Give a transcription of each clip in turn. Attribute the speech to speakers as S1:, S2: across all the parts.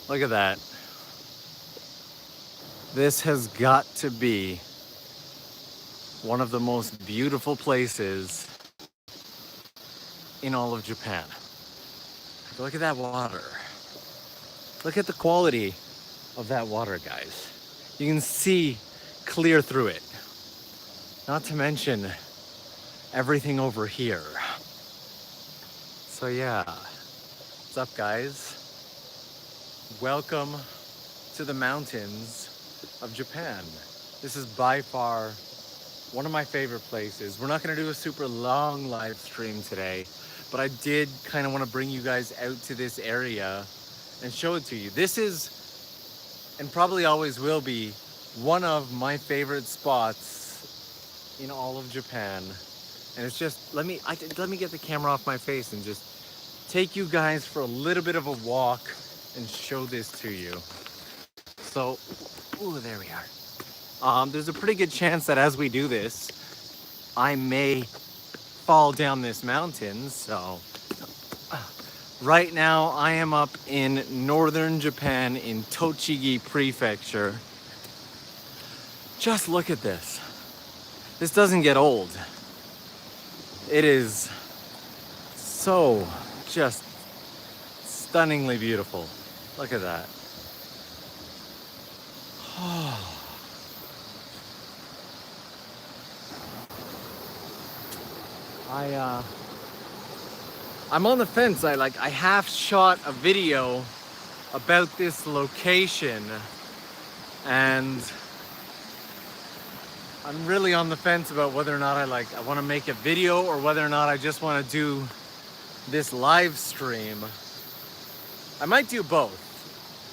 S1: Look at that. This has got to be one of the most beautiful places in all of Japan. Look at that water. Look at the quality of that water, guys. You can see clear through it. Not to mention everything over here. So yeah, what's up, guys? Welcome to the mountains of Japan. This is by far one of my favorite places. We're not gonna do a super long live stream today, but I did kind of want to bring you guys out to this area and show it to you. This is, and probably always will be, one of my favorite spots in all of Japan. And it's just, let me get the camera off my face and just take you guys for a little bit of a walk and show this to you. So, ooh, there we are. There's a pretty good chance that as we do this, I may fall down this mountain. So right now I am up in northern Japan in Tochigi Prefecture. Just look at this. This doesn't get old. It is so just stunningly beautiful. Look at that. I'm on the fence. I half shot a video about this location, and I'm really on the fence about whether or not I want to make a video or whether or not I just want to do this live stream. I might do both.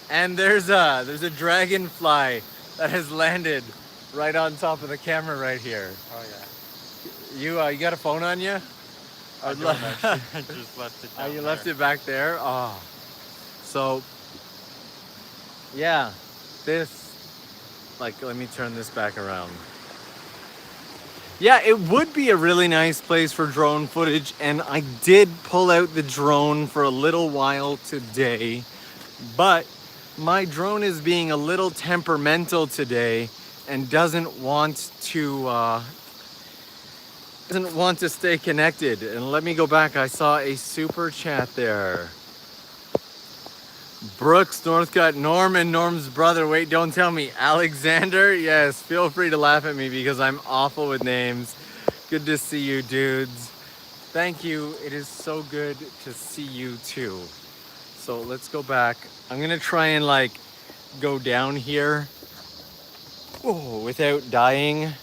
S1: And there's a dragonfly that has landed right on top of the camera right here.
S2: Oh yeah.
S1: You got a phone on you?
S2: I don't actually. I just left it down
S1: You
S2: there.
S1: left it back there? Oh. So, yeah, let me turn this back around. Yeah, it would be a really nice place for drone footage, and I did pull out the drone for a little while today, but my drone is being a little temperamental today and doesn't want to stay connected. And let me go back. I saw a super chat there. Brooks, Northcutt, Norman, Norm's brother. Wait, don't tell me. Alexander? Yes, feel free to laugh at me because I'm awful with names. Good to see you, dudes. Thank you. It is so good to see you too. So let's go back. I'm gonna try and go down here without dying.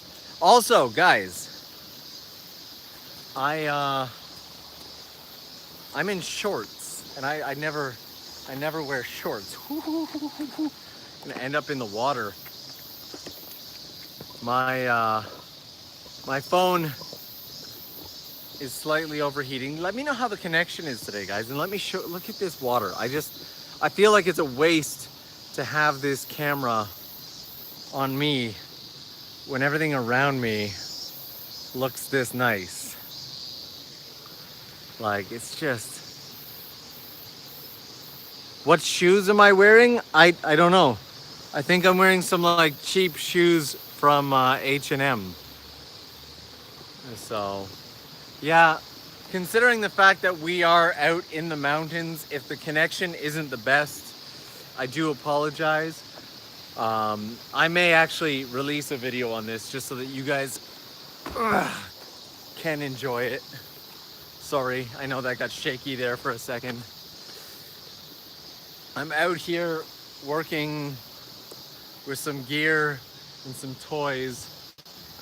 S1: Also, guys, I'm in shorts, and I never wear shorts. I'm gonna end up in the water. My phone is slightly overheating. Let me know how the connection is today, guys, and let me look at this water. I feel like it's a waste to have this camera on me when everything around me looks this nice. It's just... What shoes am I wearing? I don't know. I think I'm wearing some cheap shoes from H&M. So, yeah, considering the fact that we are out in the mountains, if the connection isn't the best, I do apologize. I may actually release a video on this just so that you guys can enjoy it. Sorry, I know that got shaky there for a second. I'm out here working with some gear and some toys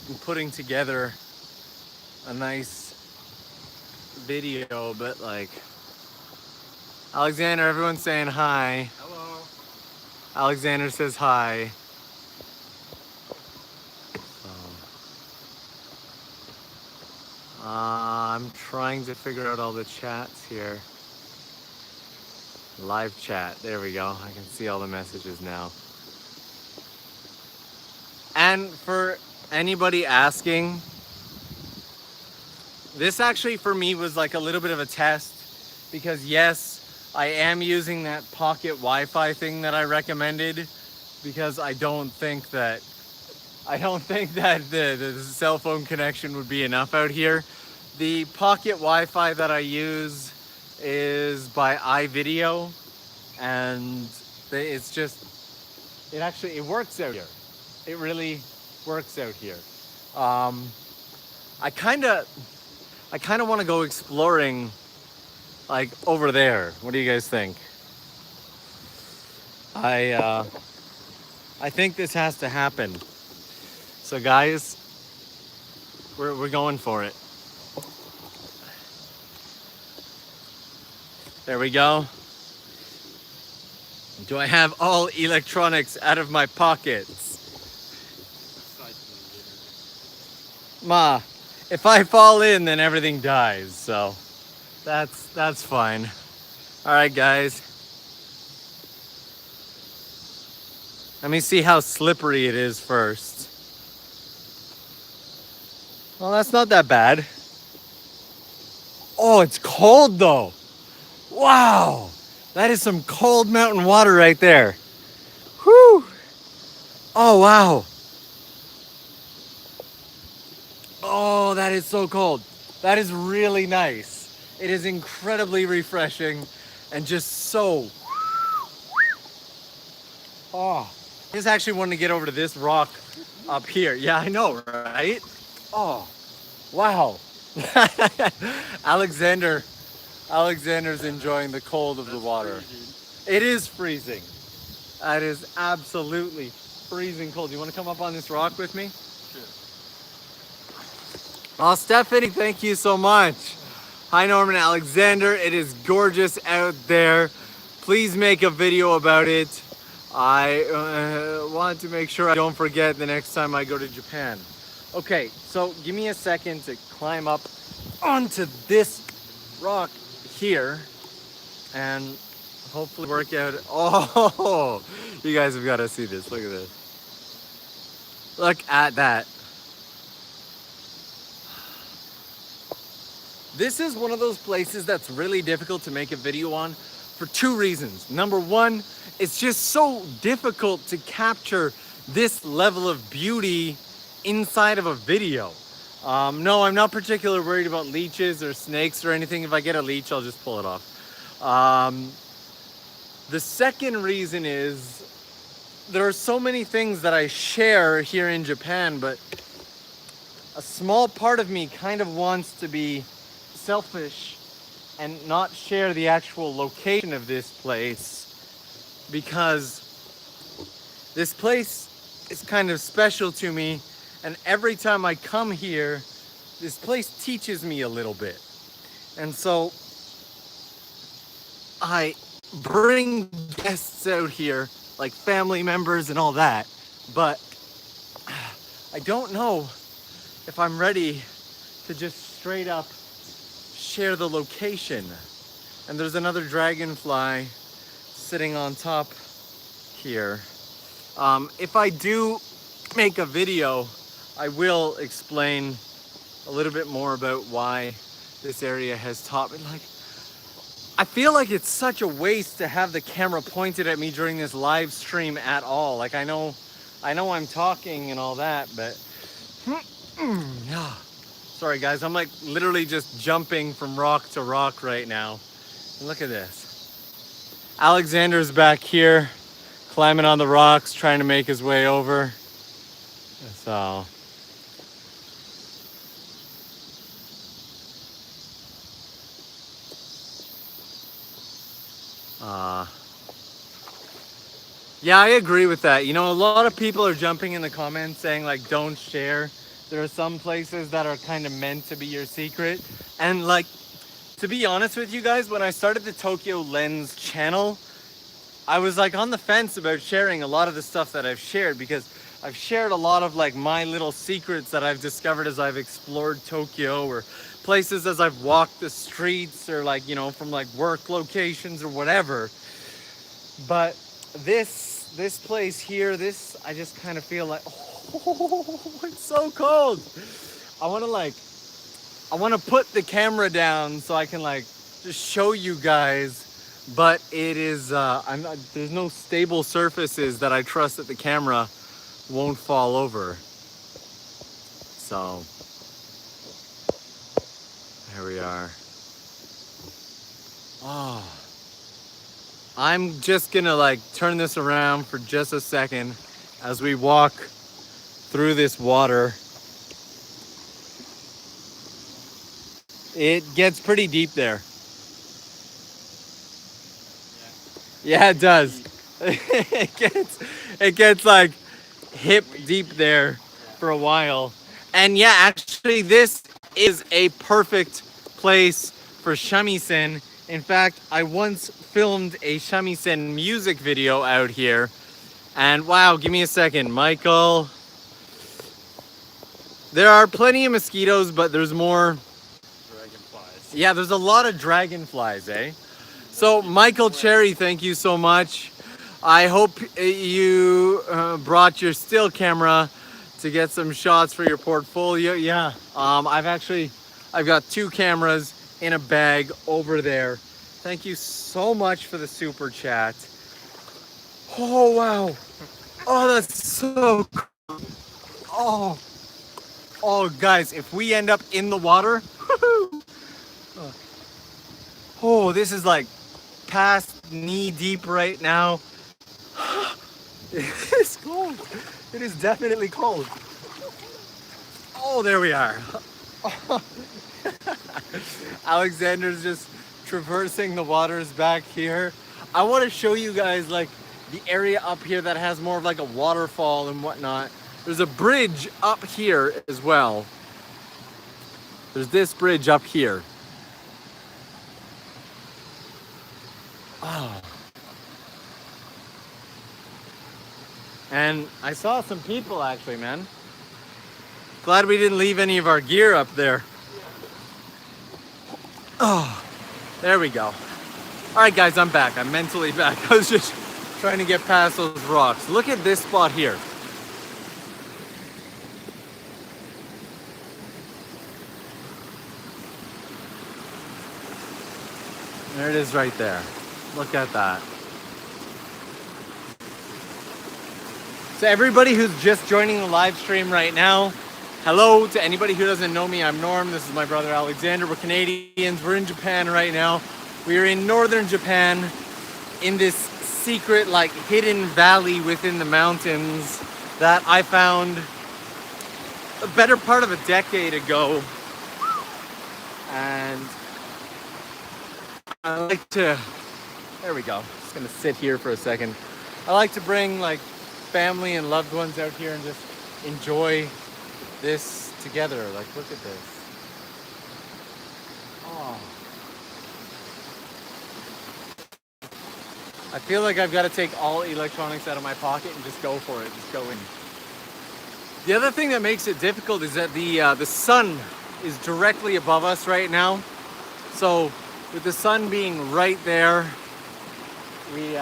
S1: and putting together a nice video, but Alexander, everyone's saying hi.
S2: Hello.
S1: Alexander says hi. I'm trying to figure out all the chats here. Live chat, there we go. I can see all the messages now. And for anybody asking, this actually for me was a little bit of a test, because yes, I am using that pocket Wi-Fi thing that I recommended because I don't think that the cell phone connection would be enough out here. The pocket Wi-Fi that I use is by iVideo, and it's just, it works out here. It really works out here. I kind of want to go exploring, like over there. What do you guys think? I think this has to happen. So guys, we're going for it. There we go. Do I have all electronics out of my pockets? Ma, if I fall in, then everything dies, so that's fine. All right, guys. Let me see how slippery it is first. Well, that's not that bad. Oh, it's cold though. Wow, that is some cold mountain water right there. Whew. Oh, wow. Oh, that is so cold. That is really nice. It is incredibly refreshing and just so... Oh, I just actually wanted to get over to this rock up here. Yeah, I know, right? Oh, wow. Alexander's enjoying the cold of the water. It is freezing. That is absolutely freezing cold. You want to come up on this rock with me? Oh, Stephanie, thank you so much. Hi, Norman Alexander. It is gorgeous out there. Please make a video about it. I want to make sure I don't forget the next time I go to Japan. Okay, so give me a second to climb up onto this rock here and hopefully work out. Oh, you guys have got to see this. Look at this. Look at that. This is one of those places that's really difficult to make a video on for two reasons. Number one, it's just so difficult to capture this level of beauty inside of a video. No, I'm not particularly worried about leeches or snakes or anything. If I get a leech, I'll just pull it off. The second reason is there are so many things that I share here in Japan, but a small part of me kind of wants to be selfish and not share the actual location of this place, because this place is kind of special to me, and every time I come here, this place teaches me a little bit. And so I bring guests out here, like family members and all that, but I don't know if I'm ready to just straight up share the location. And there's another dragonfly sitting on top here. If I do make a video, I will explain a little bit more about why this area has taught me. Like, I feel like it's such a waste to have the camera pointed at me during this live stream at all. Like, I know I'm talking and all that, but sorry guys, I'm like literally just jumping from rock to rock right now. And look at this. Alexander's back here climbing on the rocks, trying to make his way over. So yeah, I agree with that. You know, a lot of people are jumping in the comments saying like, don't share. There are some places that are kind of meant to be your secret. And like, to be honest with you guys, when I started the TOKYOLENS channel, I was like on the fence about sharing a lot of the stuff that I've shared, because I've shared a lot of like my little secrets that I've discovered as I've explored Tokyo, or places as I've walked the streets, or like, you know, from like work locations or whatever. But this place here, I just kind of feel like, oh, it's so cold. I want to put the camera down so I can like just show you guys but it is, there's no stable surfaces that I trust that the camera won't fall over. So, here we are. Oh, I'm just gonna like turn this around for just a second as we walk through this water. It gets pretty deep there. Yeah, it does. it gets like hip deep there for a while. And yeah, actually this is a perfect place for shamisen. In fact, I once filmed a shamisen music video out here. And wow, give me a second, Michael. There are plenty of mosquitoes, but there's more.
S2: Dragonflies.
S1: Yeah, there's a lot of dragonflies, eh? So Michael Cherry, thank you so much. I hope you brought your still camera to get some shots for your portfolio. Yeah, I've got 2 cameras in a bag over there. Thank you so much for the super chat. Oh wow. Oh, that's so cool. Oh. Oh guys, if we end up in the water, oh, this is like past knee deep right now. It's cold. It is definitely cold. Oh, there we are. Alexander's just traversing the waters back here. I want to show you guys like the area up here that has more of like a waterfall and whatnot. There's a bridge up here as well. There's this bridge up here. Oh. And I saw some people actually, man. Glad we didn't leave any of our gear up there. Oh, there we go. All right, guys, I'm back. I'm mentally back. I was just trying to get past those rocks. Look at this spot here. There it is right there. Look at that. So everybody who's just joining the live stream right now, hello to anybody who doesn't know me. I'm Norm. This is my brother Alexander. We're Canadians. We're in Japan right now. We are in northern Japan in this secret, like, hidden valley within the mountains that I found a better part of a decade ago. And I like to, there we go. Just gonna sit here for a second. I like to bring like family and loved ones out here and just enjoy this together. Like, look at this. Oh. I feel like I've got to take all electronics out of my pocket and just go for it. Just go in. The other thing that makes it difficult is that the sun is directly above us right now. So with the sun being right there, we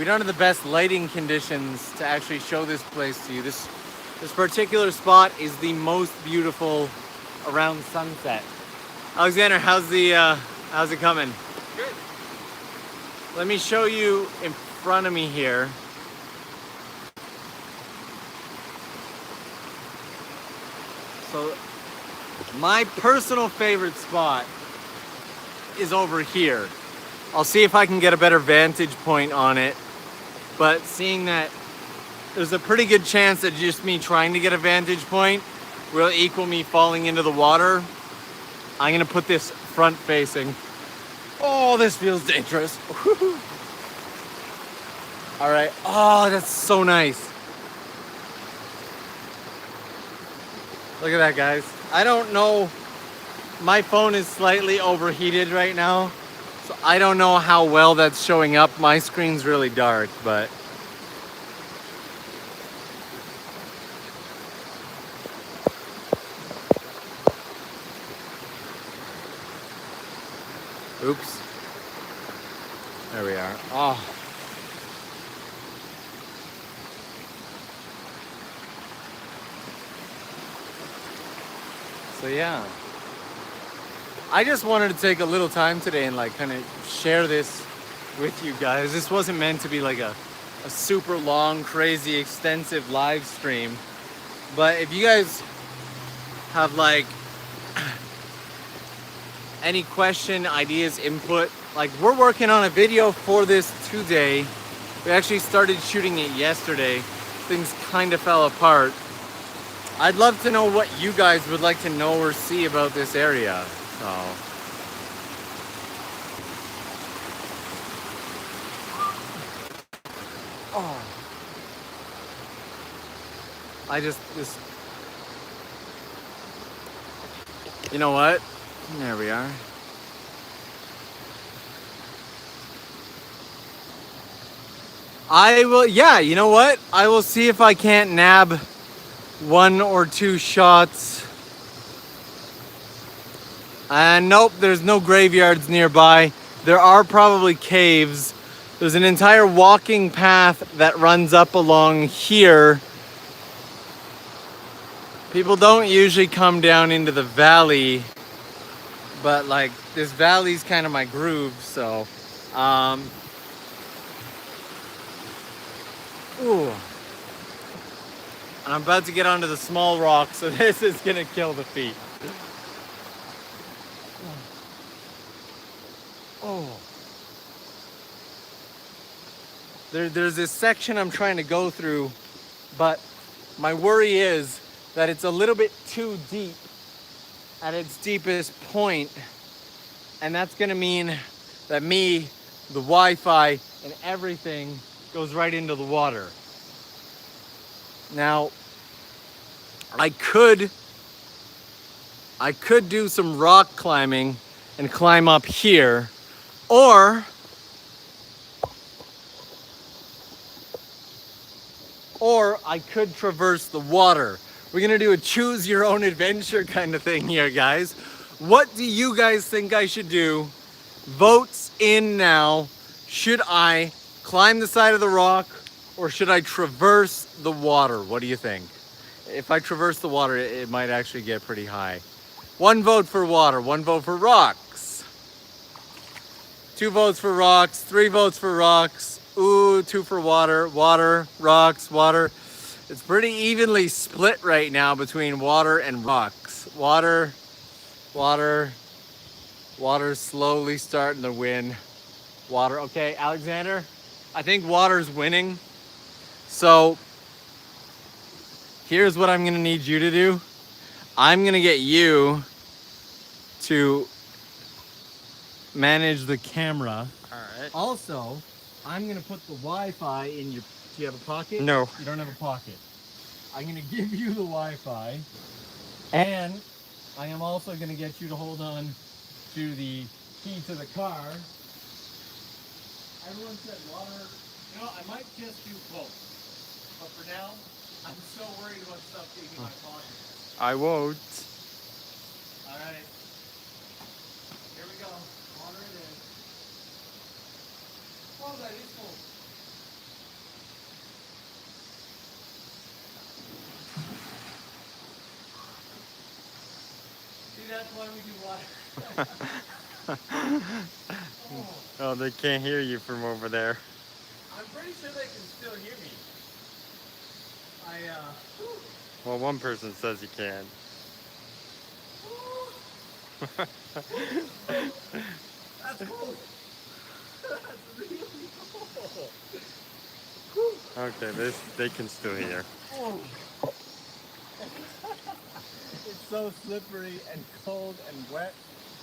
S1: don't have the best lighting conditions to actually show this place to you. This particular spot is the most beautiful around sunset. Alexander, how's it coming?
S2: Good.
S1: Let me show you in front of me here. So my personal favorite spot is over here. I'll see if I can get a better vantage point on it. But seeing that there's a pretty good chance that just me trying to get a vantage point will equal me falling into the water, I'm gonna put this front facing. Oh, this feels dangerous. All right. Oh, that's so nice. Look at that, guys. I don't know. My phone is slightly overheated right now. So I don't know how well that's showing up. My screen's really dark, but oops. There we are. Oh. So yeah. I just wanted to take a little time today and like kind of share this with you guys. This wasn't meant to be like a super long, crazy, extensive live stream. But if you guys have like any question, ideas, input, like we're working on a video for this today. We actually started shooting it yesterday. Things kind of fell apart. I'd love to know what you guys would like to know or see about this area. So oh. You know what? There we are. I will, yeah, you know what? I will see if I can't nab 1 or 2 shots. And nope, there's no graveyards nearby. There are probably caves. There's an entire walking path that runs up along here. People don't usually come down into the valley, but like this valley's kind of my groove, so ooh. And I'm about to get onto the small rock, so this is gonna kill the feet. Oh. There's this section I'm trying to go through, but my worry is that it's a little bit too deep at its deepest point, and that's gonna mean that me, the Wi-Fi, and everything goes right into the water. Now, I could do some rock climbing and climb up here, or I could traverse the water. We're gonna do a choose your own adventure kind of thing here, guys. What do you guys think I should do? Votes in now. Should I climb the side of the rock or should I traverse the water? What do you think? If I traverse the water, it might actually get pretty high. 1 vote for water, 1 vote for rocks. 2 votes for rocks, 3 votes for rocks. Ooh, 2 for water, water, rocks, water. It's pretty evenly split right now between water and rocks. Water, water, water's slowly starting to win. Water, okay, Alexander, I think water's winning. So here's what I'm gonna need you to do. I'm gonna get you to manage the camera.
S2: All right.
S1: Also, I'm gonna put the Wi-Fi in your, do you have a pocket?
S2: No.
S1: You don't have a pocket. I'm gonna give you the Wi-Fi, and I am also gonna get you to hold on to the key to the car. Everyone said water. You know, I might just do both. But for now, I'm so worried about stuff being in my pocket.
S2: I won't.
S1: Alright. Here we go. Water it in. Oh, that is cool. See, that's why we do water.
S2: Oh, they can't hear you from over there.
S1: I'm pretty sure they can still hear me.
S2: Well, one person says you can.
S1: That's cool. That's really cool.
S2: Okay, they can still hear.
S1: Oh. It's so slippery and cold and wet.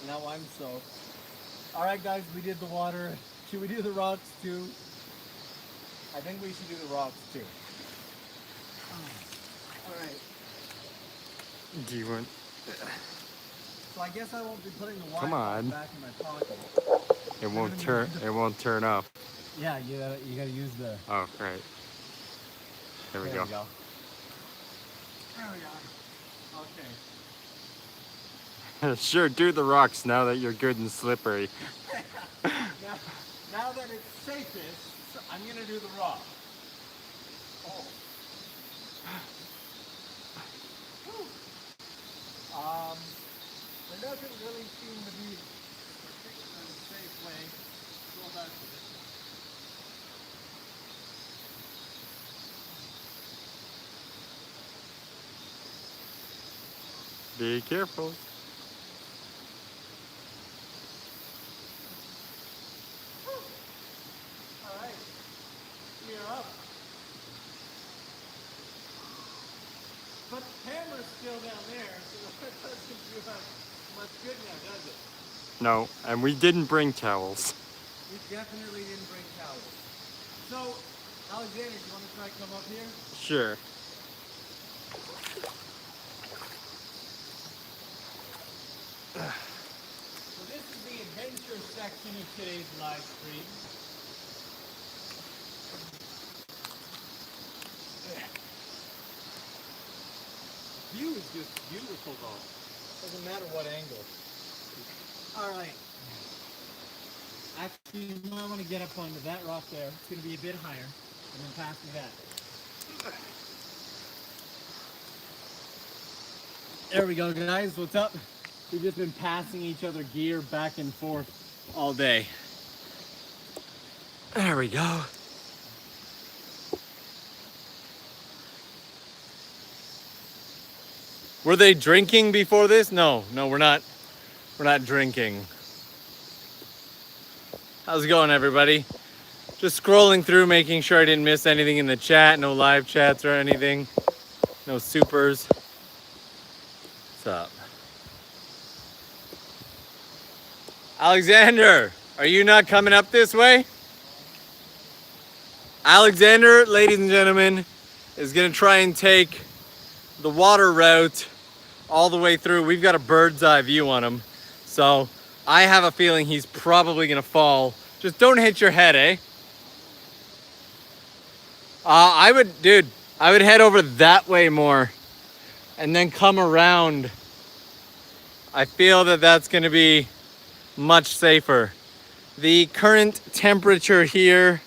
S1: Now I'm soaked. Alright guys, we did the water. Should we do the rocks too? I think we should do the rocks too. Alright.
S2: Do you want?
S1: So I guess I won't be putting the
S2: Come
S1: Wi-Fi
S2: on.
S1: back in my pocket.
S2: It won't turn. It won't turn off.
S1: Yeah, you gotta use the...
S2: Oh, right. There we go.
S1: There we go. Okay.
S2: Sure, do the rocks now that you're good and slippery.
S1: Now that it's safest, I'm gonna do the rock. Oh. There doesn't really seem to be a particularly safe way to go about this.
S2: Be careful.
S1: Alright, we are up. But the camera's still down there, so it doesn't do us much good now, does it?
S2: No, and we didn't bring towels.
S1: We definitely didn't bring towels. So, Alexander, do you want to try to come up here?
S2: Sure.
S1: So this is the adventure section of today's live stream. The view is just beautiful though. Doesn't matter what angle. Alright. Actually, you might want to get up onto that rock there. It's going to be a bit higher. And then pass me that. There we go, guys. What's up? We've just been passing each other gear back and forth all day.
S2: There we go.
S1: Were they drinking before this? No, we're not. We're not drinking. How's it going, everybody? Just scrolling through, making sure I didn't miss anything in the chat. No live chats or anything. No supers. What's up? Alexander, are you not coming up this way? Alexander, ladies and gentlemen, is gonna try and take the water route all the way through. We've got a bird's eye view on him. So I have a feeling he's probably gonna fall. Just don't hit your head, eh? I would head over that way more and then come around. I feel that that's gonna be much safer. The current temperature here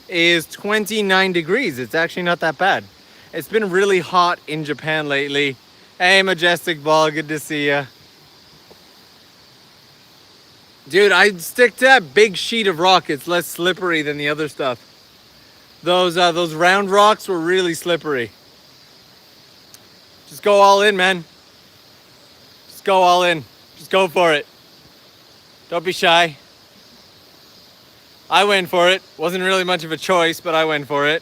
S1: is 29 degrees. It's actually not that bad. It's been really hot in Japan lately. Hey, Majestic Ball, good to see ya. Dude, I'd stick to that big sheet of rock. It's less slippery than the other stuff. Those round rocks were really slippery. Just go all in, man. Just go all in. Just go for it. Don't be shy. I went for it. Wasn't really much of a choice, but I went for it.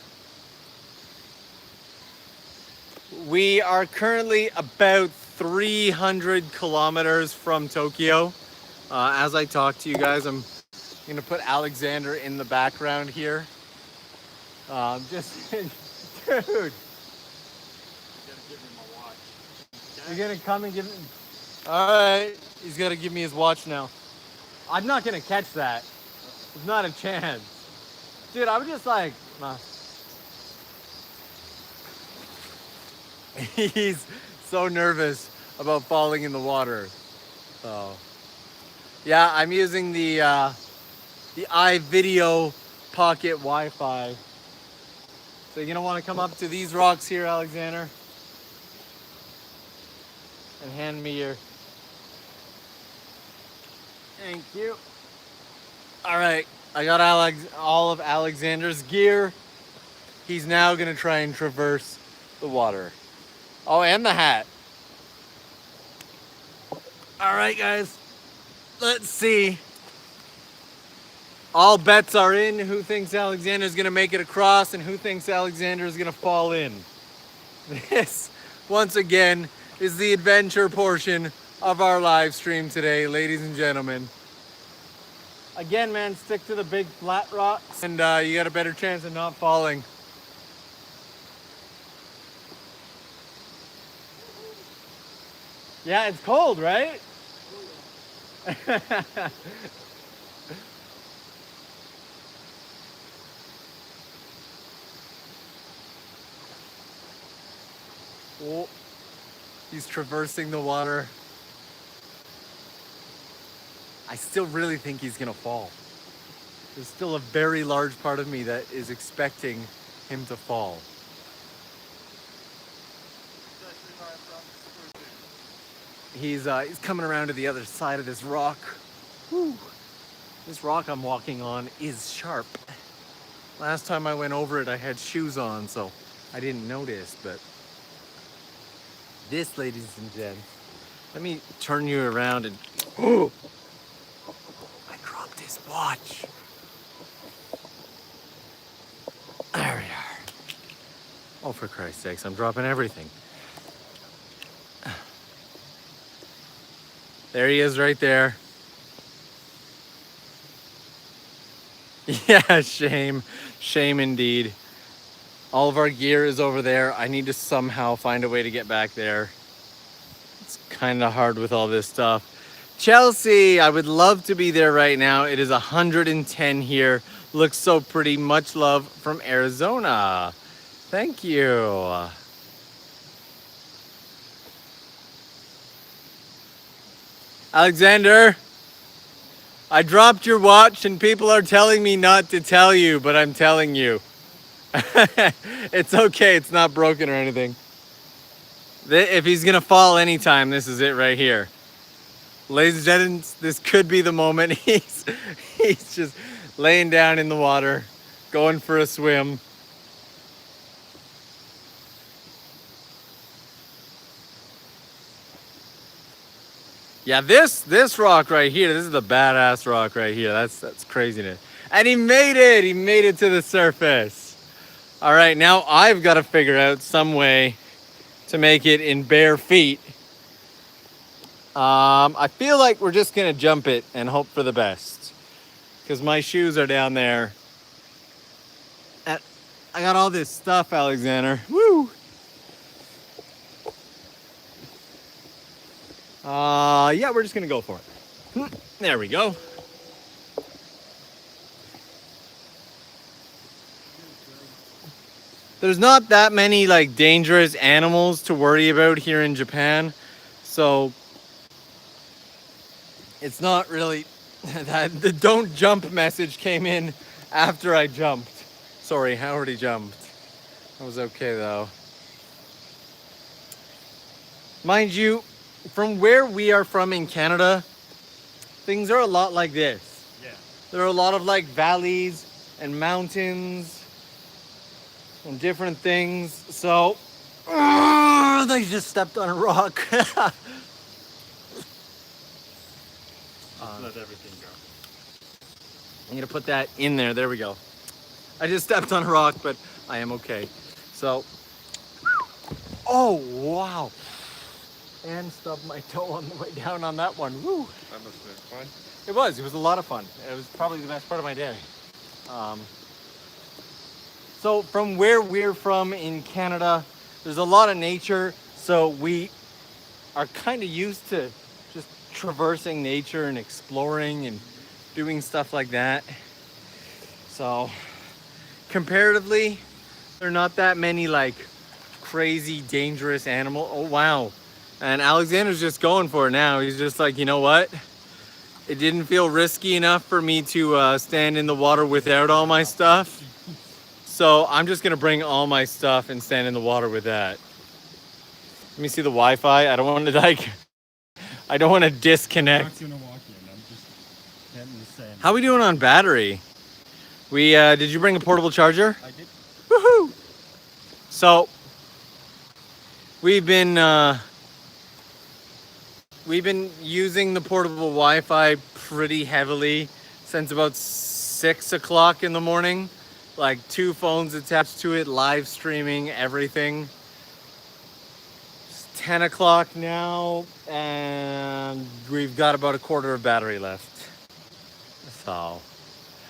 S1: We are currently about 300 kilometers from Tokyo. As I talk to you guys, I'm gonna put Alexander in the background here. Dude.
S2: You gotta give me my watch.
S1: You're gonna come and give me... Alright, he's gotta give me his watch now. I'm not gonna catch that. There's not a chance. Dude, I was just like... Nah. He's so nervous about falling in the water. So... Yeah, I'm using the iVideo Pocket Wi-Fi. So you're gonna want to come up to these rocks here, Alexander, and hand me your... Thank you. All right, I got all of Alexander's gear. He's now gonna try and traverse the water. Oh, and the hat. All right, guys. Let's see. All bets are in. Who thinks Alexander's gonna make it across and who thinks Alexander's gonna fall in? This, once again, is the adventure portion of our live stream today, ladies and gentlemen. Again, man, stick to the big flat rocks and you got a better chance of not falling. Yeah, it's cold, right? Oh, he's traversing the water. I still really think he's gonna fall. There's still a very large part of me that is expecting him to fall. He's coming around to the other side of this rock. Whew. This rock I'm walking on is sharp. Last time I went over it, I had shoes on, so I didn't notice, but this, ladies and gents, let me turn you around and, oh, I dropped his watch. There we are. Oh, for Christ's sakes, I'm dropping everything. There he is right there. Yeah, shame. Shame indeed. All of our gear is over there. I need to somehow find a way to get back there. It's kind of hard with all this stuff. Chelsea, I would love to be there right now. It is 110 here. Looks so pretty. Much love from Arizona. Thank you. Alexander, I dropped your watch and people are telling me not to tell you, but I'm telling you. It's okay, it's not broken or anything. If he's gonna fall anytime, this is it right here. Ladies and gentlemen, this could be the moment. He's just laying down in the water, going for a swim. Yeah, this rock right here, this is the badass rock right here. That's craziness. And he made it to the surface. All right, now I've got to figure out some way to make it in bare feet. I feel like we're just gonna jump it and hope for the best, because my shoes are down there. And I got all this stuff, Alexander. Woo! Yeah, we're just gonna go for it. There we go. There's not that many like dangerous animals to worry about here in Japan, so it's not really that. The don't jump message came in after I jumped. Sorry, I already jumped. That was okay though. Mind you, from where we are from in Canada, things are a lot like this.
S2: Yeah.
S1: There are a lot of like valleys and mountains and different things. So, they just stepped on a rock.
S2: Just let everything go.
S1: I'm gonna put that in there. There we go. I just stepped on a rock, but I am okay. So, oh wow. And stubbed my toe on the way down on that one. Woo!
S2: That must have been fun.
S1: It was a lot of fun. It was probably the best part of my day. So from where we're from in Canada, there's a lot of nature. So we are kind of used to just traversing nature and exploring and doing stuff like that. So comparatively, there are not that many like crazy, dangerous animals. Oh, wow. And Alexander's just going for it now. He's just like, you know what? It didn't feel risky enough for me to stand in the water without all my stuff. So I'm just gonna bring all my stuff and stand in the water with that. Let me see the Wi-Fi. I don't want to like, I don't want to disconnect.
S2: I'm not gonna walk in. I'm just getting the sand.
S1: How are we doing on battery? We did you bring a portable charger?
S2: I did.
S1: Woohoo! So we've been using the portable Wi-Fi pretty heavily since about 6 o'clock in the morning. Like 2 phones attached to it, live streaming, everything. It's 10 o'clock now, and we've got about a quarter of battery left. So,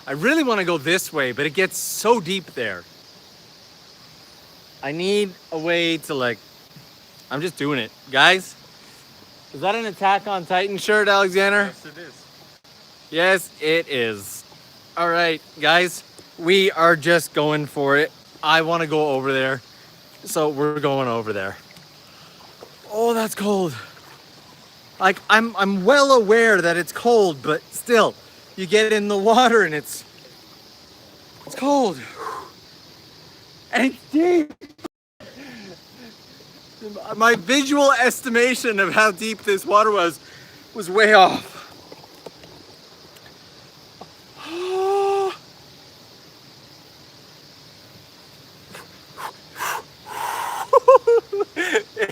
S1: I really want to go this way, but it gets so deep there. I need a way to like, I'm just doing it. Guys, is that an Attack on Titan shirt, Alexander?
S2: Yes, it is.
S1: Yes, it is. All right, guys, we are just going for it. I want to go over there, so we're going over there. Oh, that's cold. Like, I'm well aware that it's cold, but still, you get in the water and it's cold. And it's deep. My visual estimation of how deep this water was way off.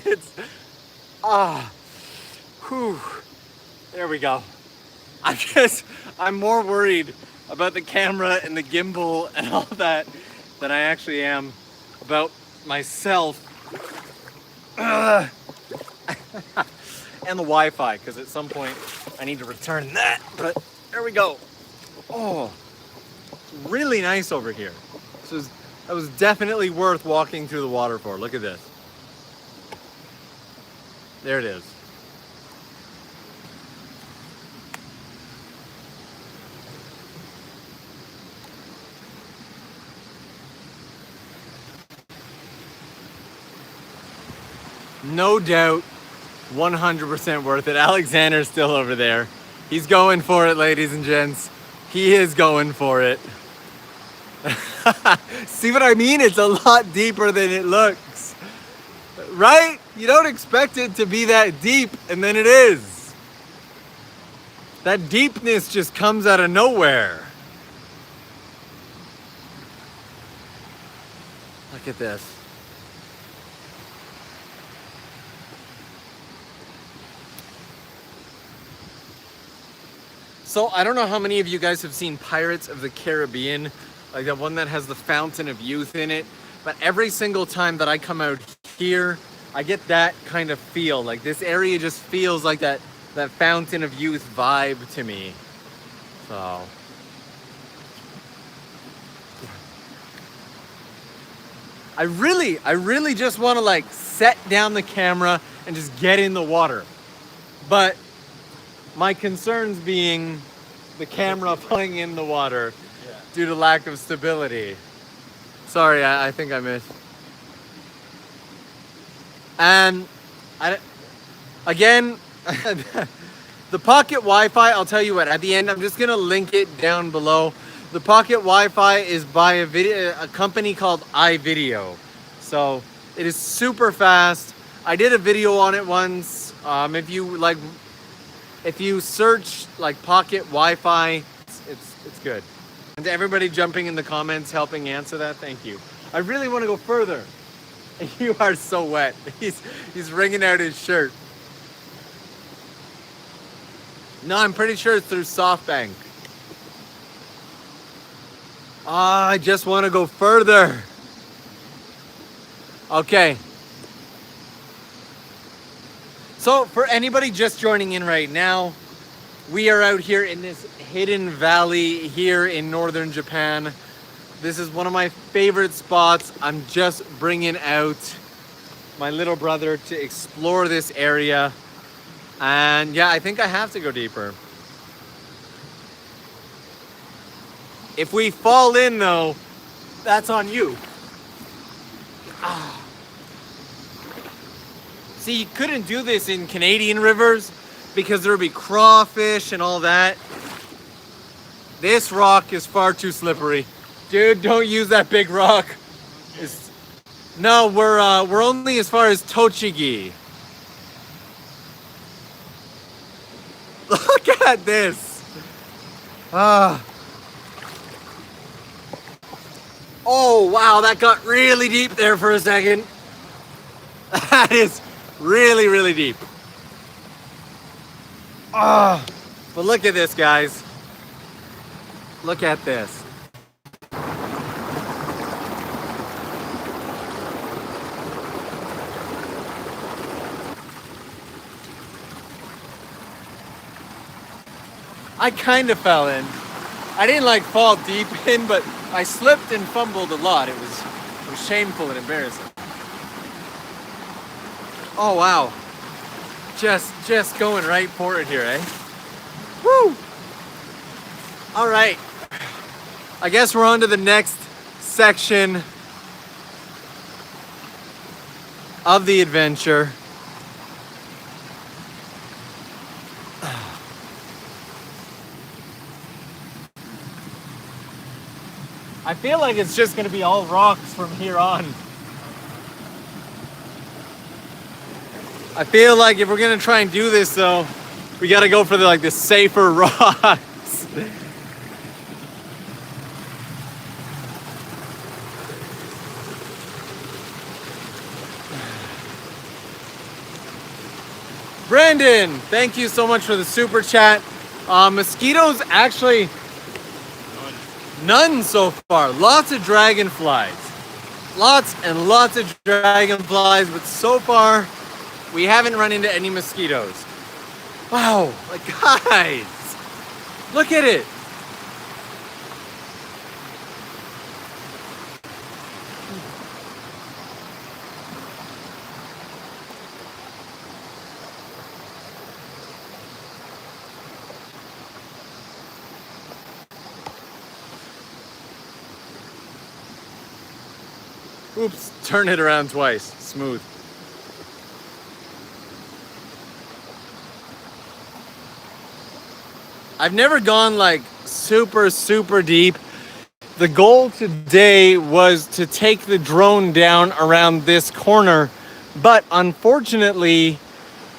S1: It's whew. There we go. I'm more worried about the camera and the gimbal and all that than I actually am about myself. And the Wi-Fi, because at some point I need to return that. But there we go. Oh, really nice over here. That was definitely worth walking through the water for. Look at this. There it is. No doubt, 100% worth it. Alexander's still over there. He's going for it, ladies and gents. He is going for it. See what I mean? It's a lot deeper than it looks. Right? You don't expect it to be that deep, and then it is. That deepness just comes out of nowhere. Look at this. So I don't know how many of you guys have seen Pirates of the Caribbean, like that one that has the Fountain of Youth in it. But every single time that I come out here, I get that kind of feel. Like this area just feels like that Fountain of Youth vibe to me. So I really just want to like set down the camera and just get in the water. But my concerns being the camera falling in the water due to lack of stability. Sorry, I think I missed. And again, the Pocket Wi-Fi, I'll tell you what, at the end, I'm just gonna link it down below. The Pocket Wi-Fi is by a company called iVideo. So it is super fast. I did a video on it once. If you search like Pocket Wi-Fi, it's good. And to everybody jumping in the comments helping answer that, thank you. I really want to go further. You are so wet. He's wringing out his shirt. No, I'm pretty sure it's through SoftBank. I just want to go further. Okay. So for anybody just joining in right now, we are out here in this hidden valley here in northern Japan. This is one of my favorite spots. I'm just bringing out my little brother to explore this area. And yeah, I think I have to go deeper. If we fall in though, that's on you. See, you couldn't do this in Canadian rivers because there would be crawfish and all that. This rock is far too slippery. Dude, don't use that big rock. No, we're only as far as Tochigi. Look at this. Oh, wow, that got really deep there for a second. That is really, really deep. But look at this, guys. Look at this. I kind of fell in. I didn't like fall deep in, but I slipped and fumbled a lot. It was shameful and embarrassing. Oh wow. Just going right for it here, eh? Woo! All right. I guess we're on to the next section of the adventure. I feel like it's just gonna be all rocks from here on. I feel like if we're gonna try and do this though, we gotta go for the safer rocks. Brandon, thank you so much for the super chat. Mosquitoes, actually, none so far. Lots of dragonflies. Lots and lots of dragonflies, but so far, we haven't run into any mosquitoes. Wow, guys, look at it. Oops, turn it around twice. Smooth. I've never gone super deep. The goal today was to take the drone down around this corner, but unfortunately,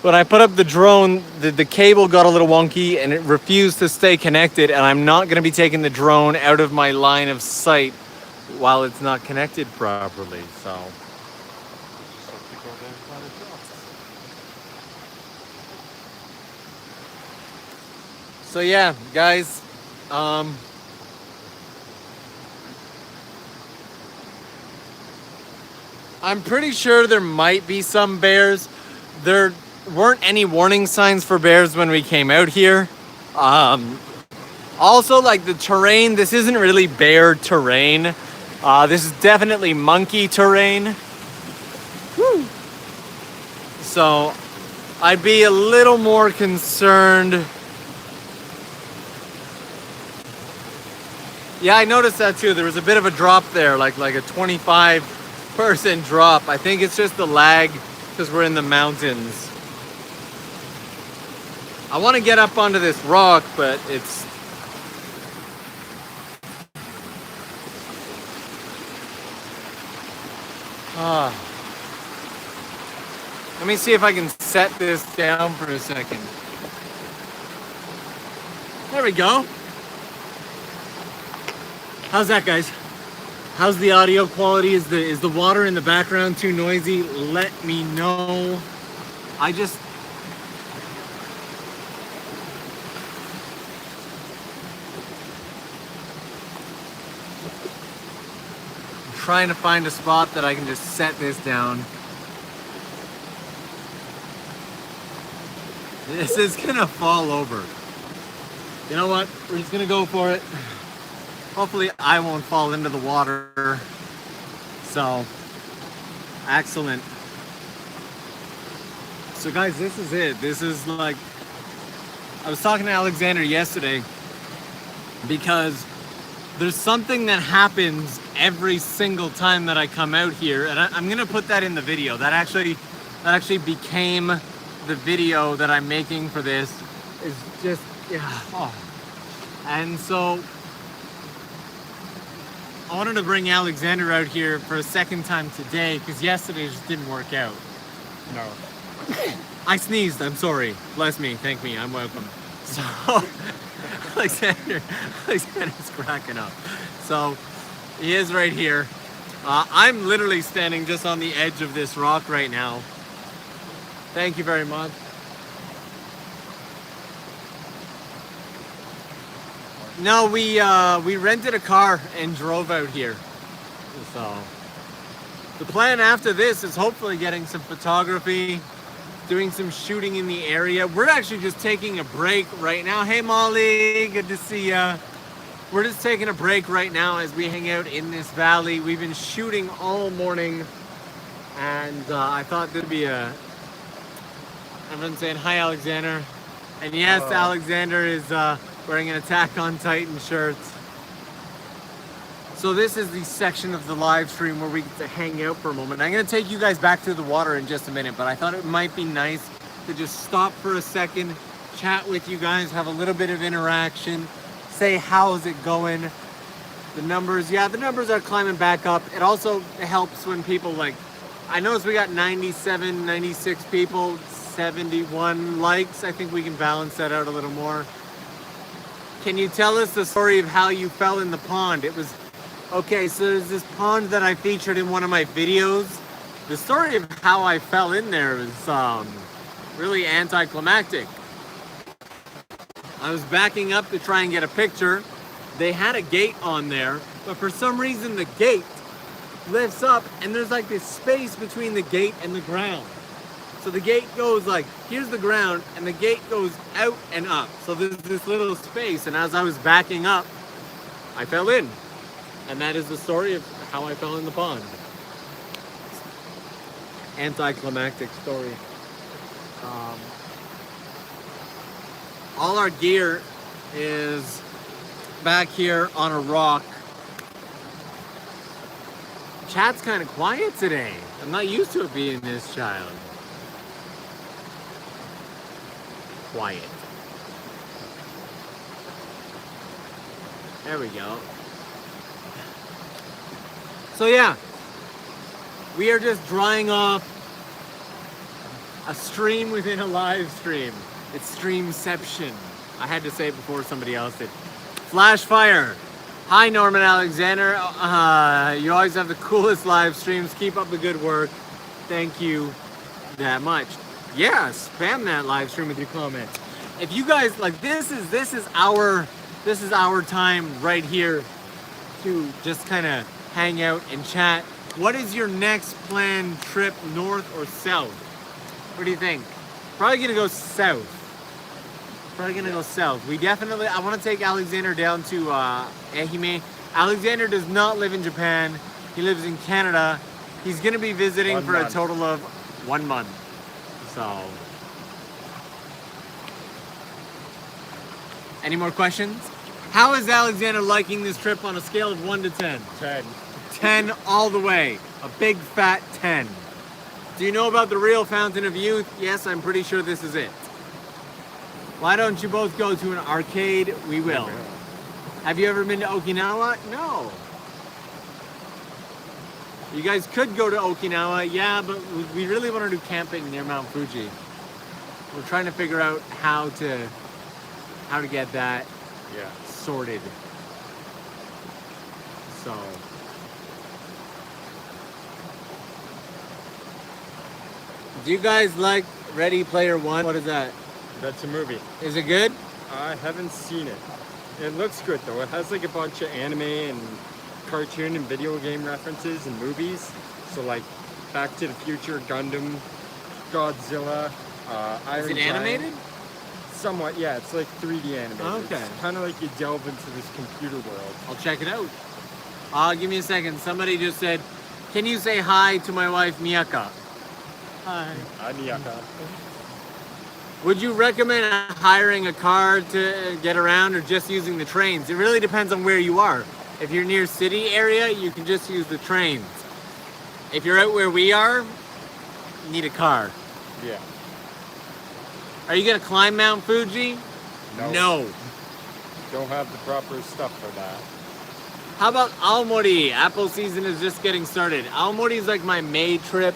S1: when I put up the drone, the cable got a little wonky and it refused to stay connected, and I'm not going to be taking the drone out of my line of sight while it's not connected properly, so. So yeah, guys, I'm pretty sure there might be some bears. There weren't any warning signs for bears when we came out here. Also, the terrain, this isn't really bear terrain. This is definitely monkey terrain. Woo. So I'd be a little more concerned. Yeah, I noticed that too. There was a bit of a drop there, like a 25% drop. I think it's just the lag because we're in the mountains. I want to get up onto this rock, but it's... Let me see if I can set this down for a second. There we go. How's that, guys? How's the audio quality? Is the water in the background too noisy? Let me know. I'm trying to find a spot that I can just set this down. This is gonna fall over. You know what? We're just gonna go for it. Hopefully I won't fall into the water. So, excellent. So guys, this is it. This is I was talking to Alexander yesterday because there's something that happens every single time that I come out here, and I'm gonna put that in the video. That actually became the video that I'm making for this. Is just, yeah. Oh. And so I wanted to bring Alexander out here for a second time today because yesterday just didn't work out. No. I sneezed, I'm sorry. Bless me, thank me, I'm welcome. So, Alexander's cracking up. So, he is right here. I'm literally standing just on the edge of this rock right now. Thank you very much. No, we rented a car and drove out here. So the plan after this is hopefully getting some photography, doing some shooting in the area. We're actually just taking a break right now. Hey Molly, good to see ya. We're just taking a break right now as we hang out in this valley. We've been shooting all morning, and I thought there'd be everyone's saying hi Alexander. And yes, Alexander is wearing an Attack on Titan shirt. So this is the section of the live stream where we get to hang out for a moment. I'm gonna take you guys back to the water in just a minute, but I thought it might be nice to just stop for a second, chat with you guys, have a little bit of interaction, say how's it going. The numbers, yeah, the numbers are climbing back up. It also helps when people I noticed we got 97, 96 people, 71 likes. I think we can balance that out a little more. Can you tell us the story of how you fell in the pond? It was, okay, so there's this pond that I featured in one of my videos. The story of how I fell in there was really anticlimactic. I was backing up to try and get a picture. They had a gate on there, but for some reason the gate lifts up and there's like this space between the gate and the ground. So the gate goes like, here's the ground, and the gate goes out and up. So there's this little space, and as I was backing up, I fell in. And that is the story of how I fell in the pond. Anticlimactic story. All our gear is back here on a rock. Chat's kind of quiet today. I'm not used to it being this child. Quiet. There we go. So yeah, we are just drying off a stream within a live stream. It's streamception. I had to say it before somebody else did. Flash fire. Hi Norman Alexander. You always have the coolest live streams. Keep up the good work. Thank you that much. Yeah, spam that live stream with your comments. If you guys like, this is our time right here to just kind of hang out and chat. What is your next planned trip, north or south? What do you think? Probably gonna go south. Probably gonna go south. I want to take Alexander down to Ehime. Alexander does not live in Japan. He lives in Canada. He's gonna be visiting for a total of 1 month. So, any more questions? How is Alexander liking this trip on a scale of 1 to 10?
S2: 10.
S1: 10 all the way. A big fat 10. Do you know about the real Fountain of Youth? Yes, I'm pretty sure this is it. Why don't you both go to an arcade? We will. Have you ever been to Okinawa? No. You guys could go to Okinawa, yeah, but we really want to do camping near Mount Fuji. We're trying to figure out how to get that sorted. So, do you guys like Ready Player One? What is that?
S2: That's a movie.
S1: Is it good?
S2: I haven't seen it. It looks good though. It has like a bunch of anime and cartoon and video game references and movies. So like Back to the Future, Gundam, Godzilla, Iron Giant.
S1: Is it animated?
S2: Somewhat, yeah. It's like 3D animated.
S1: Okay.
S2: It's kind of like you delve into this computer world.
S1: I'll check it out. Give me a second. Somebody just said, can you say hi to my wife, Miyaka? Hi.
S2: Hi, Miyaka.
S1: Would you recommend hiring a car to get around or just using the trains? It really depends on where you are. If you're near city area, you can just use the trains. If you're out where we are, you need a car.
S2: Yeah.
S1: Are you gonna climb Mount Fuji? No.
S2: Don't have the proper stuff for that.
S1: How about Aomori? Apple season is just getting started. Aomori is like my May trip.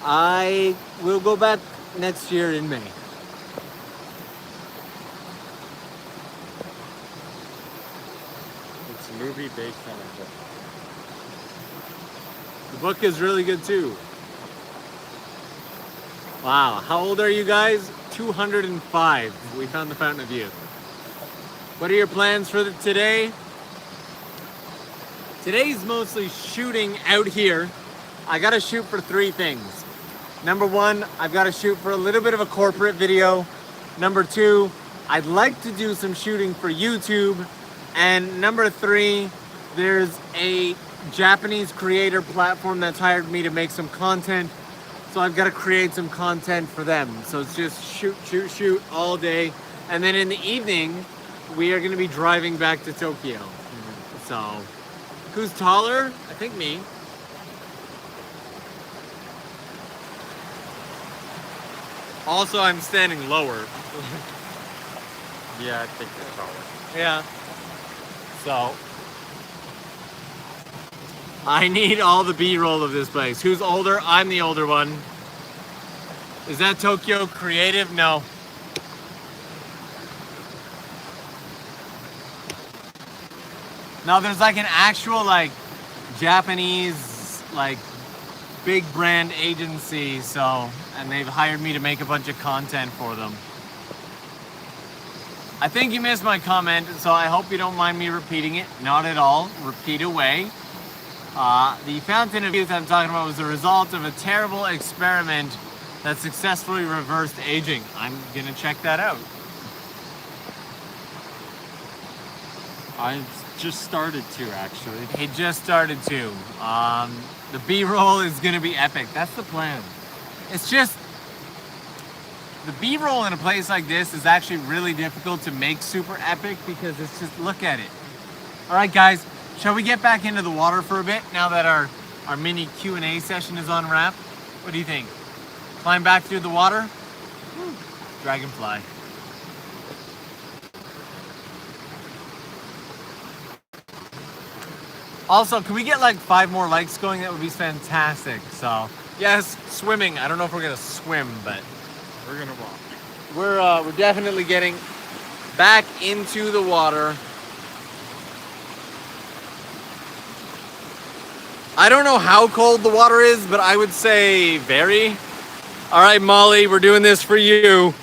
S1: I will go back next year in May.
S2: It's a movie based on a book.
S1: The book is really good too. Wow, how old are you guys? 205. We found the Fountain of Youth. What are your plans for today? Today's mostly shooting out here. I gotta shoot for 3 things. Number 1, I've gotta shoot for a little bit of a corporate video. Number 2, I'd like to do some shooting for YouTube. And number 3, there's a Japanese creator platform that's hired me to make some content. So I've got to create some content for them. So it's just shoot all day. And then in the evening, we are going to be driving back to Tokyo. So, who's taller? I think me. Also, I'm standing lower.
S2: Yeah, I think you're taller.
S1: Yeah. So, I need all the B-roll of this place. Who's older? I'm the older one. Is that Tokyo Creative? No. No, there's like an actual like Japanese like big brand agency, so, and they've hired me to make a bunch of content for them. I think you missed my comment, so I hope you don't mind me repeating it. Not at all. Repeat away. The fountain of youth I'm talking about was the result of a terrible experiment that successfully reversed aging. I'm gonna check that out.
S2: I just started to, actually.
S1: It just started to. The B-roll is gonna be epic. That's the plan. It's just, the B-roll in a place like this is actually really difficult to make super epic because it's just, look at it. All right, guys, shall we get back into the water for a bit now that our mini Q&A session is on wrap? What do you think? Climb back through the water? Woo. Dragonfly. Also, can we get like 5 more likes going? That would be fantastic. So, yes, swimming. I don't know if we're gonna swim, but
S2: We're gonna walk.
S1: we're definitely getting back into the water. I don't know how cold the water is, but I would say very. All right, Molly, we're doing this for you.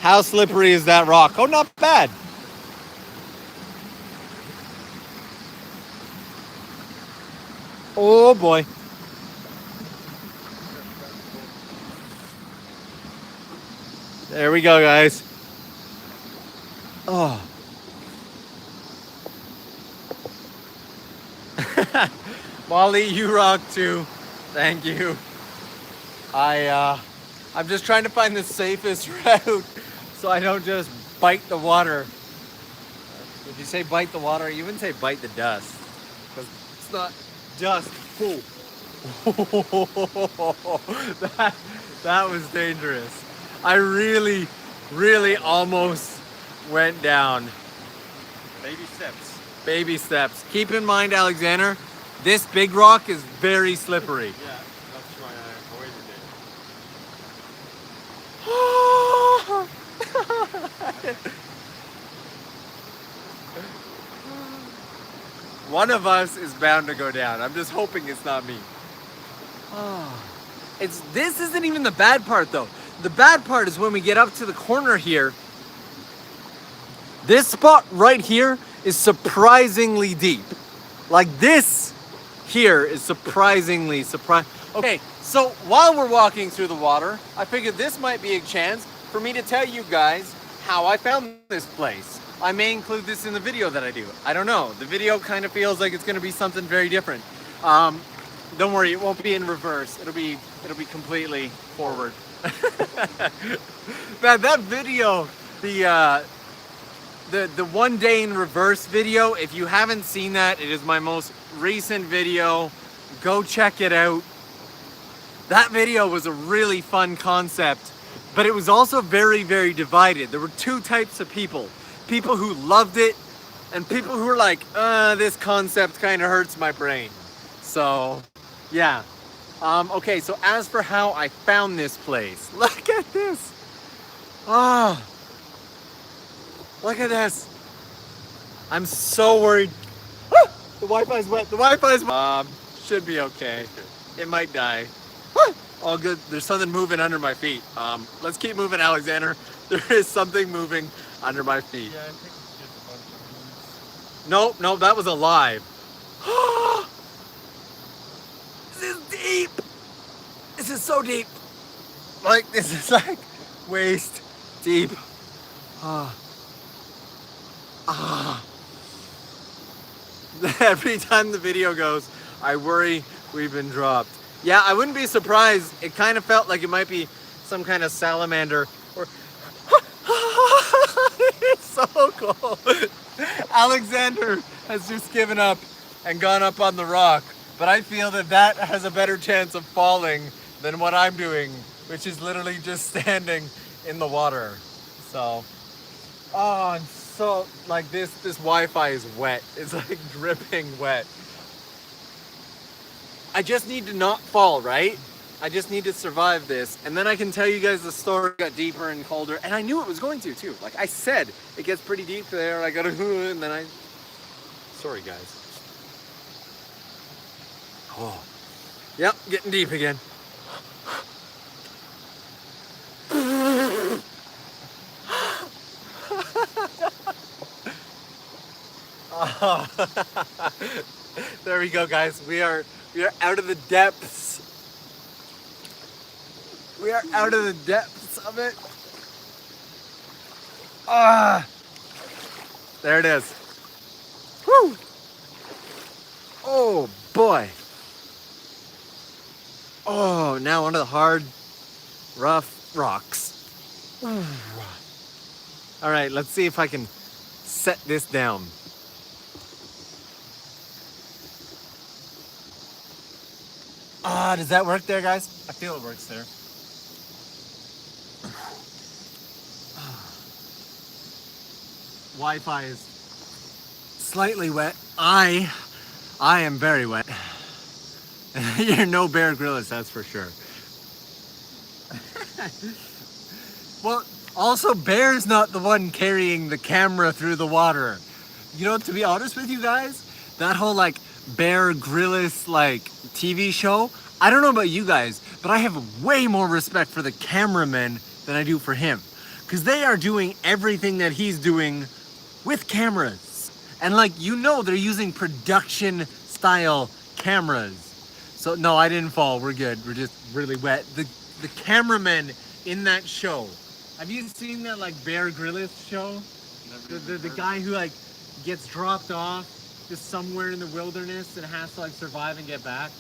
S1: How slippery is that rock? Oh, not bad. Oh boy. There we go, guys. Oh. Molly, you rock too. Thank you. I'm just trying to find the safest route so I don't just bite the water. If you say bite the water, you wouldn't say bite the dust. Because it's not dust. Ooh. that was dangerous. I really almost went down.
S2: Baby steps.
S1: Baby steps. Keep in mind, Alexander, this big rock is very slippery.
S2: Yeah, that's why I avoided it.
S1: One of us is bound to go down. I'm just hoping it's not me. This isn't even the bad part though. The bad part is when we get up to the corner here. This spot right here is surprisingly deep. Like this here is surprisingly. Okay, so while we're walking through the water, I figured this might be a chance for me to tell you guys how I found this place. I may include this in the video that I do. I don't know. The video kind of feels like it's going to be something very different. Don't worry, it won't be in reverse. It'll be completely forward. Man, that video, the 1 day in reverse video, if you haven't seen that, it is my most recent video. Go check it out. That video was a really fun concept, but it was also very divided. There were 2 types of people. People who loved it and people who were like, this concept kind of hurts my brain. So, yeah. Okay, so as for how I found this place, look at this. Ah. Look at this. I'm so worried. Ah, the Wi-Fi's wet. The Wi-Fi's wet. Should be okay. It might die. Ah, all good. There's something moving under my feet. Let's keep moving, Alexander. There is something moving under my feet.
S2: Yeah, I think it's just a bunch of leaves.
S1: Nope, that was alive. This is deep. This is so deep. Like, this is like waist deep. Every time the video goes, I worry we've been dropped. Yeah, I wouldn't be surprised. It kind of felt like it might be some kind of salamander or... It's so cool. Alexander has just given up and gone up on the rock. But I feel that has a better chance of falling than what I'm doing, which is literally just standing in the water. So, Oh, I'm so like this Wi-Fi is wet. It's like dripping wet. I just need to not fall, right? I just need to survive this, and then I can tell you guys the story got deeper and colder, and I knew it was going to too. Like I said, it gets pretty deep there. I gotta, and then I. Sorry, guys. Oh, yep, getting deep again. There we go, guys. We are out of the depths. We are out of the depths of it. Ah, there it is. Woo! Oh boy. Oh, now onto the hard, rough rocks. All right, let's see if I can set this down. Ah, does that work there, guys? I feel it works there. Wi-Fi is slightly wet. I am very wet. You're no Bear Grylls, that's for sure. Well, also Bear's not the one carrying the camera through the water. You know, to be honest with you guys, that whole like Bear Grylls like TV show, I don't know about you guys, but I have way more respect for the cameramen than I do for him. Because they are doing everything that he's doing with cameras. And like, you know, they're using production style cameras. So no, I didn't fall, we're good. We're just really wet. The cameramen in that show, have you seen that like Bear Grylls show? The guy who like gets dropped off just somewhere in the wilderness and has to like survive and get back.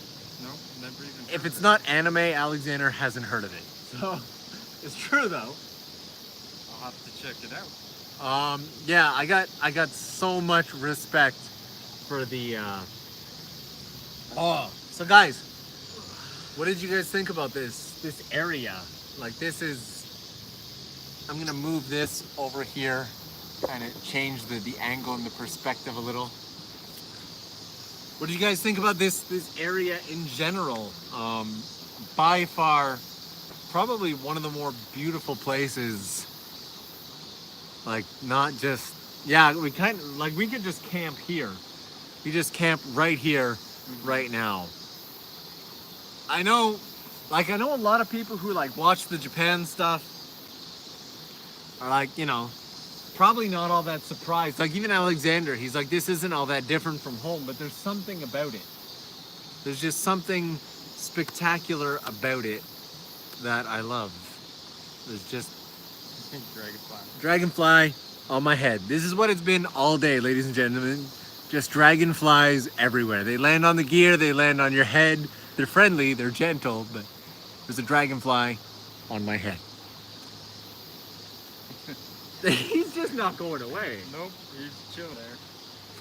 S2: No, never even.
S1: If it's not anime, Alexander hasn't heard of it. So it's true though.
S2: I'll have to check it out.
S1: Yeah, I got so much respect for the. Oh, so guys, what did you guys think about this area? Like this is. I'm gonna move this over here, kind of change the angle and the perspective a little. What do you guys think about this area in general? By far, probably one of the more beautiful places. Like not just, yeah, we kind of like we could just camp here. We just camp right here, right now. I know a lot of people who like watch the Japan stuff are like, you know, probably not all that surprised. Like even Alexander, he's like, this isn't all that different from home, but there's something about it. There's just something spectacular about it that I love. There's just Dragonfly on my head. This is what it's been all day, ladies and gentlemen. Just dragonflies everywhere. They land on the gear, they land on your head. They're friendly, they're gentle, but there's a dragonfly on my head. He's just not going away.
S2: Nope, he's chill there.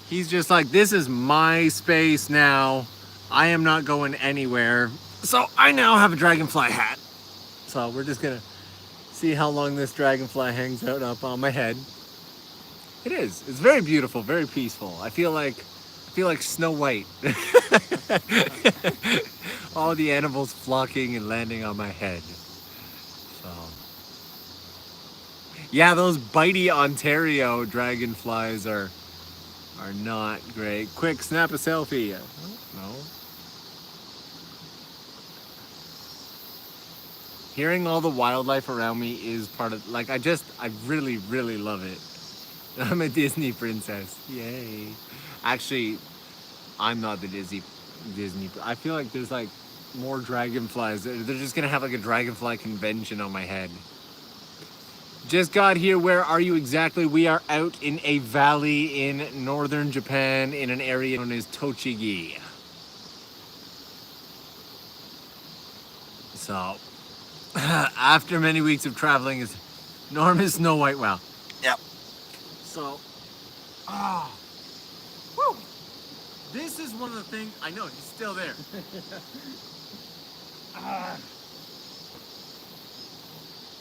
S1: He's just like, this is my space now. I am not going anywhere. So I now have a dragonfly hat. So we're just gonna see how long this dragonfly hangs out up on my head. It is. It's very beautiful, very peaceful. I feel like Snow White. All the animals flocking and landing on my head. So yeah, those bitey Ontario dragonflies are not great. Quick, snap a selfie. No. Hearing all the wildlife around me is part of, like, I really, really love it. I'm a Disney princess. Yay. Actually, I'm not the Disney. I feel like there's like more dragonflies. They're just gonna have like a dragonfly convention on my head. Just got here. Where are you exactly? We are out in a valley in northern Japan in an area known as Tochigi. So, after many weeks of traveling, is enormous Snow White. Wow. Yep. So, woo! This is one of the things. I know he's still there.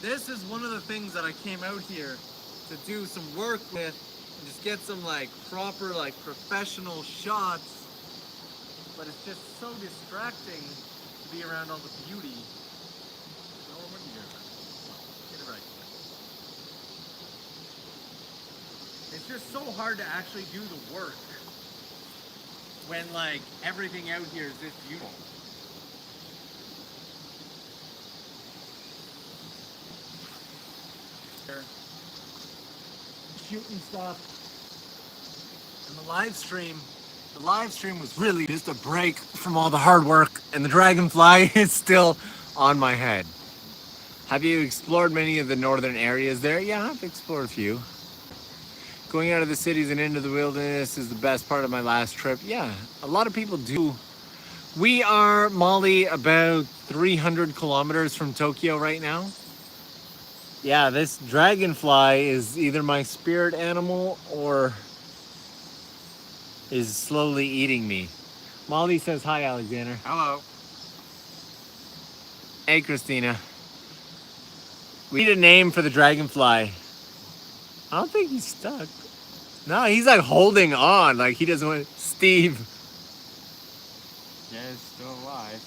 S1: This is one of the things that I came out here to do some work with and just get some like proper like professional shots, but it's just so distracting to be around all the beauty. Oh, what are you doing? Get it right. It's just so hard to actually do the work when like everything out here is this beautiful. Shooting stuff. And the live stream was really just a break from all the hard work, and the Dragonfly is still on my head. Have you explored many of the northern areas there? Yeah, I've explored a few. Going out of the cities and into the wilderness is the best part of my last trip. Yeah, a lot of people do. We are, Molly, about 300 kilometers from Tokyo right now. Yeah, this Dragonfly is either my spirit animal or is slowly eating me. Molly says hi, Alexander.
S2: Hello.
S1: Hey, Christina. We need a name for the Dragonfly. I don't think he's stuck. No, he's like holding on, like he doesn't want. Steve.
S2: Yeah, he's still alive.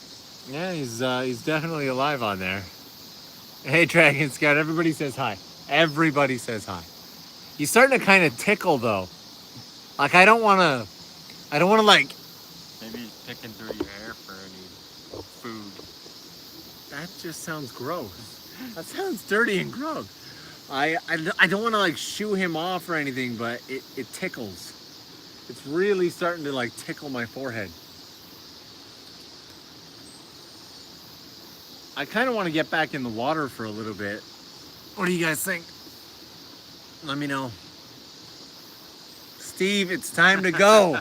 S1: Yeah, he's definitely alive on there. Hey, Dragon Scout. Everybody says hi. Everybody says hi. He's starting to kind of tickle though. Like I don't want to like.
S2: Maybe he's picking through your hair for any food.
S1: That just sounds gross. That sounds dirty and gross. I don't want to like shoo him off or anything, but it tickles. It's really starting to like tickle my forehead. I kind of want to get back in the water for a little bit. What do you guys think? Let me know. Steve, it's time to go.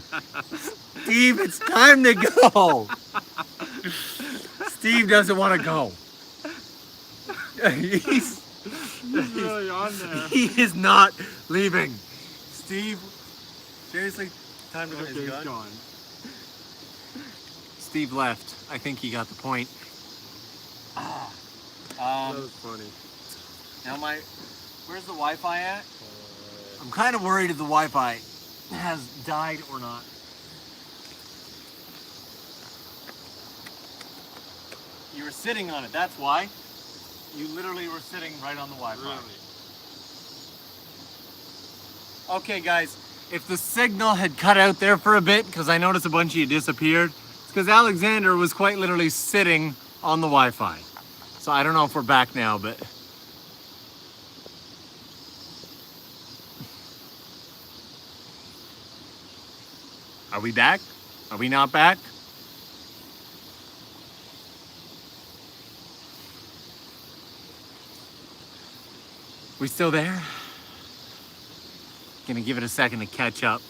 S1: Steve, it's time to go. Steve doesn't want to go. He's
S2: really on there.
S1: He is not leaving. Steve, seriously, time to go.
S2: Okay, he's gone.
S1: Steve left. I think he got the point.
S2: That was funny.
S1: Now where's the Wi-Fi at? I'm kind of worried if the Wi-Fi has died or not. You were sitting on it, that's why. You literally were sitting right on the Wi-Fi.
S2: Really?
S1: Okay, guys, if the signal had cut out there for a bit, because I noticed a bunch of you disappeared, it's because Alexander was quite literally sitting on the Wi-Fi. So I don't know if we're back now, but... Are we back? Are we not back? We still there? Gonna give it a second to catch up.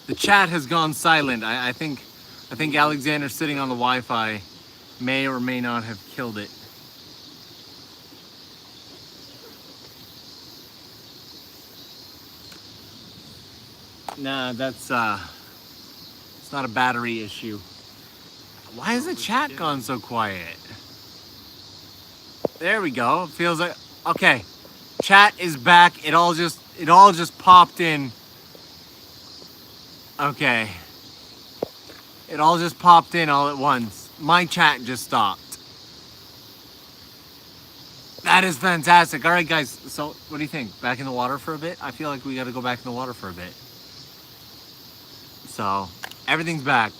S1: The chat has gone silent. I think Alexander sitting on the Wi-Fi may or may not have killed it. Nah, that's it's not a battery issue. Why has the chat gone so quiet? There we go. It feels like okay. Chat is back. It all just popped in. Okay. It all just popped in all at once. My chat just stopped. That is fantastic. All right, guys. So, what do you think? Back in the water for a bit? I feel like we got to go back in the water for a bit. So, everything's back.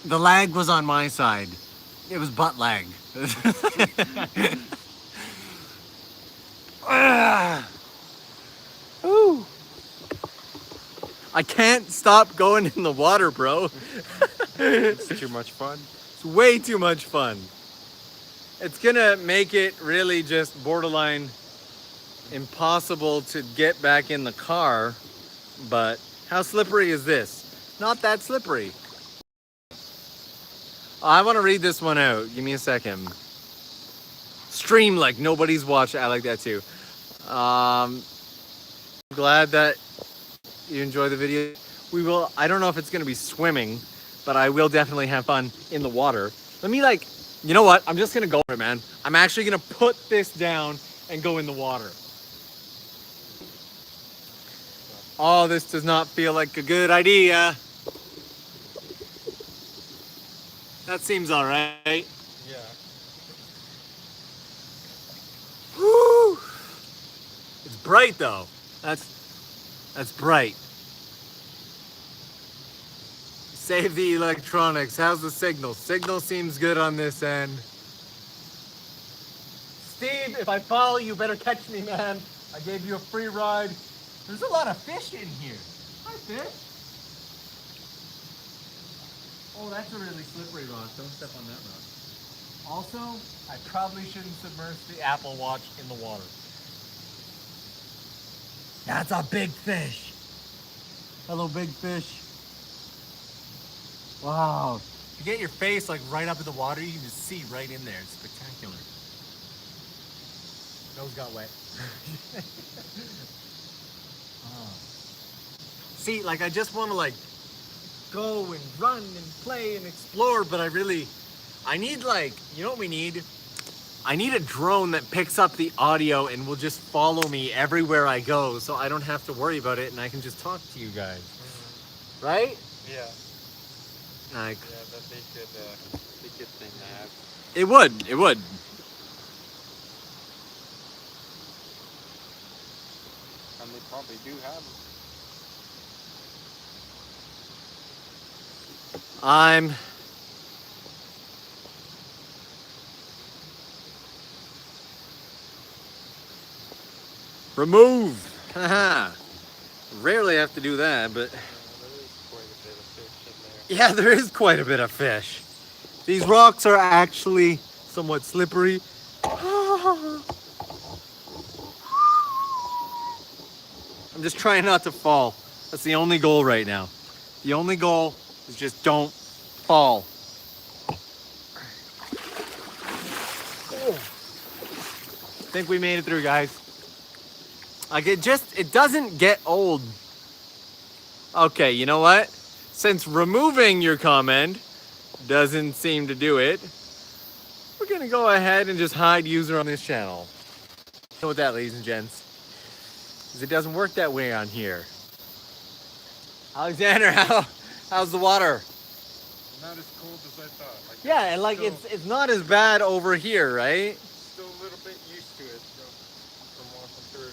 S1: The lag was on my side. It was butt lag. Ooh. I can't stop going in the water, bro.
S2: It's too much fun.
S1: It's way too much fun. It's gonna make it really just borderline impossible to get back in the car. But how slippery is this? Not that slippery. I want to read this one out. Give me a second. Stream like nobody's watched. I like that too. Glad that you enjoy the video. We will. I don't know if it's going to be swimming, but I will definitely have fun in the water. Let me like You know what? I'm just gonna go for it, man. I'm actually gonna put this down and go in the water. Oh, this does not feel like a good idea. That seems all right.
S2: Yeah.
S1: Woo! It's bright though. That's bright. Save the electronics. How's the signal? Signal seems good on this end. Steve, if I follow you, better catch me, man. I gave you a free ride. There's a lot of fish in here. Hi, fish. Oh, that's a really slippery rock. Don't step on that rock. Also, I probably shouldn't submerge the Apple Watch in the water. That's a big fish. Hello, big fish. Wow. If you get your face like right up in the water, you can just see right in there. It's spectacular. Nose got wet. Oh. See, like I just want to like go and run and play and explore, but I need like, you know what we need? I need a drone that picks up the audio and will just follow me everywhere I go so I don't have to worry about it and I can just talk to you guys. Mm-hmm. Right?
S2: Yeah.
S1: Like,
S2: yeah, that'd be a good thing to have.
S1: It would.
S2: And they probably do have them.
S1: I'm remove. Haha. Rarely have to do that, but yeah, there is quite a bit of fish. These rocks are actually somewhat slippery. I'm just trying not to fall. That's the only goal right now. The only goal is just don't fall. Oh. I think we made it through, guys. Like it doesn't get old. Okay, you know what? Since removing your comment doesn't seem to do it, we're gonna go ahead and just hide user on this channel. You know what that, ladies and gents? Because it doesn't work that way on here. Alexander, how's the water?
S2: Not as cold as I thought. Like,
S1: Yeah, and like it's not as bad over here, right?
S2: Still a little bit used to it from walking through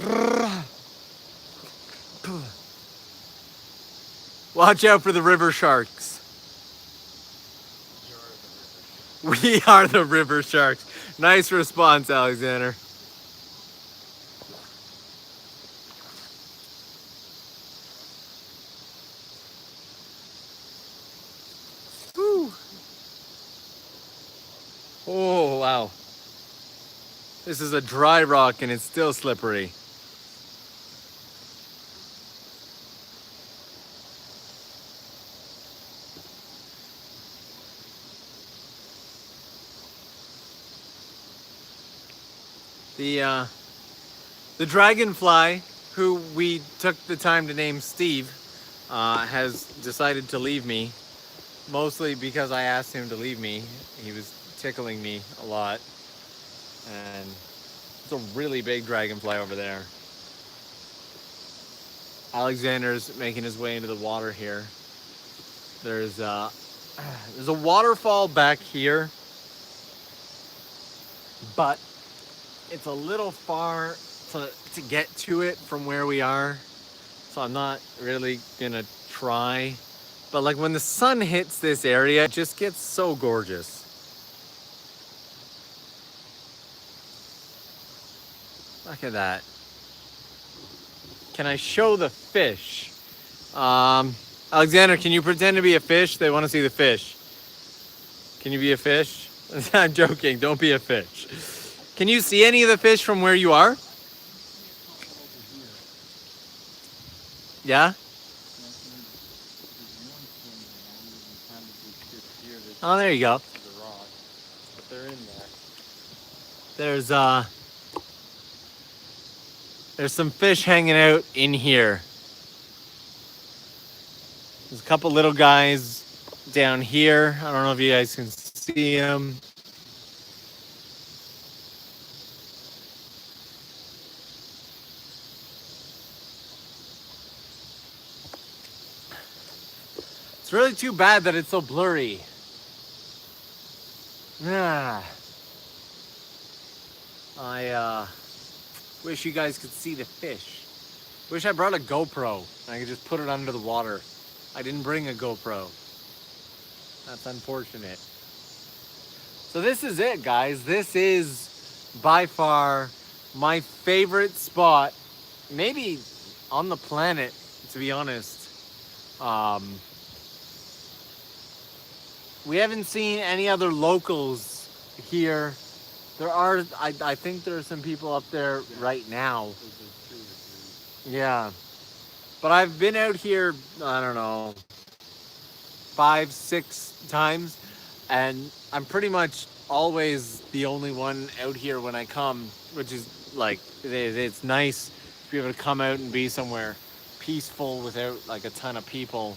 S2: it earlier.
S1: Watch out for the river sharks. We are the river sharks. Nice response, Alexander. Woo. Oh, wow. This is a dry rock and it's still slippery. The Dragonfly, who we took the time to name Steve, has decided to leave me, mostly because I asked him to leave me. He was tickling me a lot, and it's a really big dragonfly over there. Alexander's making his way into the water here. There's a waterfall back here, but it's a little far to get to it from where we are, so I'm not really gonna try. But like when the sun hits this area, it just gets so gorgeous. Look at that. Can I show the fish? Alexander, can you pretend to be a fish? They want to see the fish. Can you be a fish? I'm joking, don't be a fish. Can you see any of the fish from where you are? Yeah? Oh, there you go.
S2: But they're in there.
S1: There's some fish hanging out in here. There's a couple little guys down here. I don't know if you guys can see them. It's really too bad that it's so blurry. I wish you guys could see the fish. Wish I brought a GoPro and I could just put it under the water. I didn't bring a GoPro. That's unfortunate. So this is it, guys. This is by far my favorite spot, maybe on the planet, to be honest. We haven't seen any other locals here. There are, I think there are some people up there right now. Yeah. But I've been out here, I don't know, 5, 6 times, and I'm pretty much always the only one out here when I come, which is like, it's nice to be able to come out and be somewhere peaceful without like a ton of people.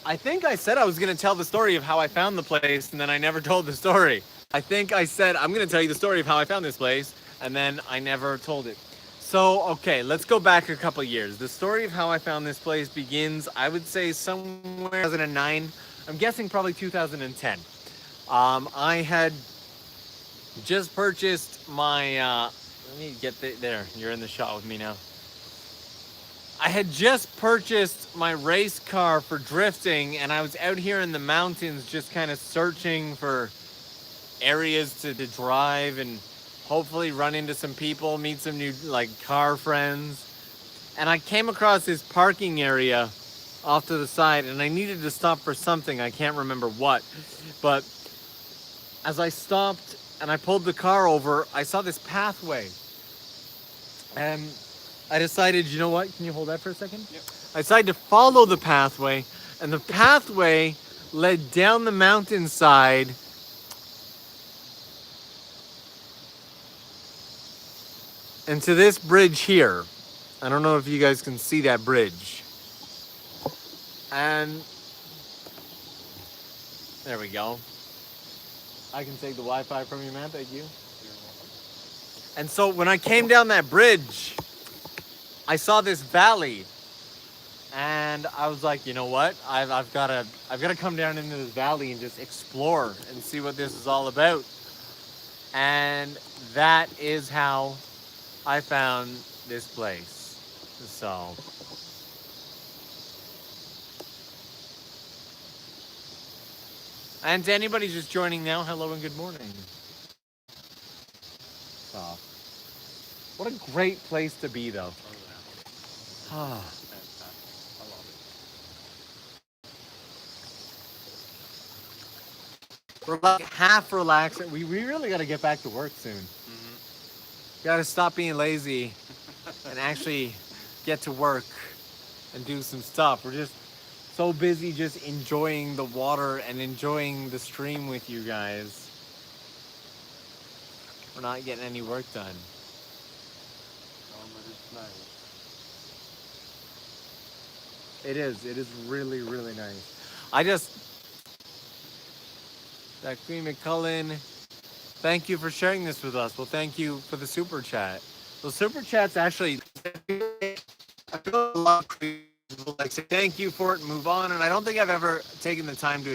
S1: I think I said I was going to tell the story of how I found the place, and then I never told the story. I think I said I'm going to tell you the story of how I found this place, and then I never told it. So, okay, let's go back a couple years. The story of how I found this place begins, I would say, somewhere 2009. I'm guessing probably 2010. I had just purchased my, let me get there. You're in the shot with me now. I had just purchased my race car for drifting, and I was out here in the mountains just kind of searching for areas to drive and hopefully run into some people, meet some new like car friends. And I came across this parking area off to the side, and I needed to stop for something. I can't remember what. But as I stopped and I pulled the car over, I saw this pathway. And I decided, you know what? Can you hold that for a second? Yep. I decided to follow the pathway, and the pathway led down the mountainside and to this bridge here. I don't know if you guys can see that bridge. And there we go. I can take the Wi-Fi from you, man. Thank you. And so when I came down that bridge, I saw this valley, and I was like, you know what? I've got to come down into this valley and just explore and see what this is all about. And that is how I found this place. So and to anybody just joining now, hello and good morning. What a great place to be, though. We're like half relaxed. We really got to get back to work soon. Got to stop being lazy and actually get to work and do some stuff. We're just so busy just enjoying the water and enjoying the stream with you guys. We're not getting any work done. It is really, really nice. That Queen McCullen, thank you for sharing this with us. Well, thank you for the super chat. The super chats actually, I feel a lot of people like say thank you for it and move on. And I don't think I've ever taken the time to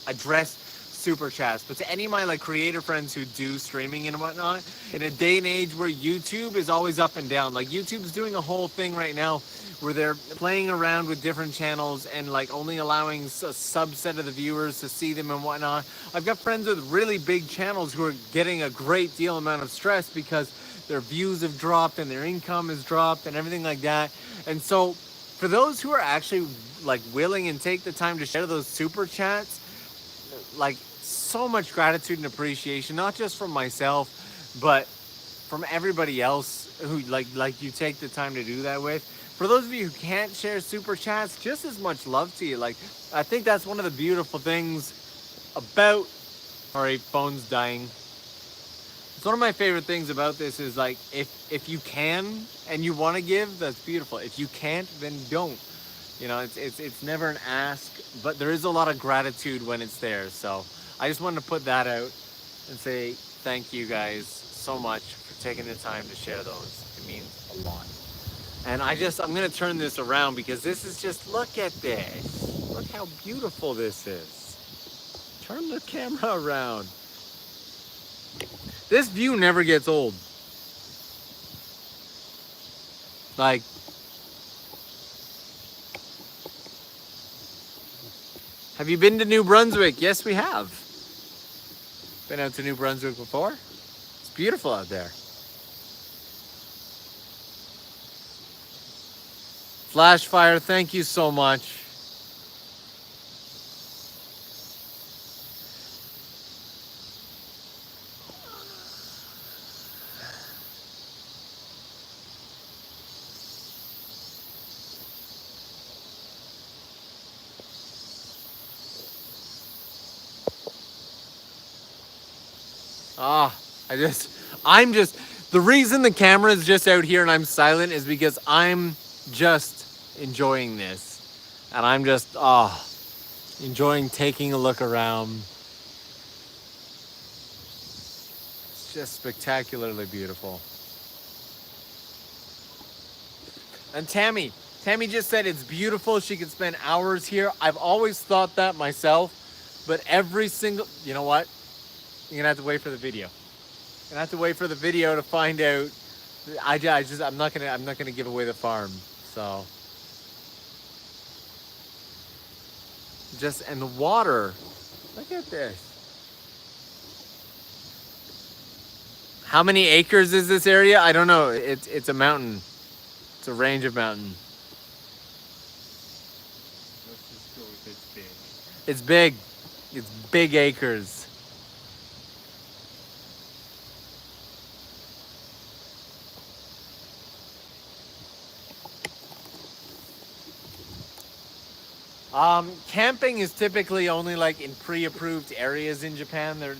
S1: address super chats. But to any of my like creator friends who do streaming and whatnot, in a day and age where YouTube is always up and down, like YouTube's doing a whole thing right now where they're playing around with different channels and like only allowing a subset of the viewers to see them and whatnot. I've got friends with really big channels who are getting a great deal amount of stress because their views have dropped and their income has dropped and everything like that. And so for those who are actually like willing and take the time to share those super chats, like so much gratitude and appreciation, not just from myself, but from everybody else who like you take the time to do that with. For those of you who can't share super chats, just as much love to you. Like, I think that's one of the beautiful things about, sorry, phone's dying. It's one of my favorite things about this is like if you can and you want to give, that's beautiful. If you can't, then don't. You know, it's never an ask, but there is a lot of gratitude when it's there. So I just wanted to put that out and say thank you guys so much for taking the time to share those. It means a lot. And I'm gonna turn this around because this is just, look at this. Look how beautiful this is. Turn the camera around. This view never gets old. Like, have you been to New Brunswick? Yes, we have. Been out to New Brunswick before? It's beautiful out there. Flashfire, thank you so much. The reason the camera is just out here and I'm silent is because I'm just enjoying this. And I'm just, enjoying taking a look around. It's just spectacularly beautiful. And Tammy just said it's beautiful. She could spend hours here. I've always thought that myself, but you know what? You're gonna have to wait for the video. You're gonna have to wait for the video to find out. I'm not gonna give away the farm. So and the water. Look at this. How many acres is this area? I don't know. It's a mountain. It's a range of mountain.
S2: Let's just go with it's big.
S1: It's big. It's big acres. Camping is typically only like in pre-approved areas in Japan. They're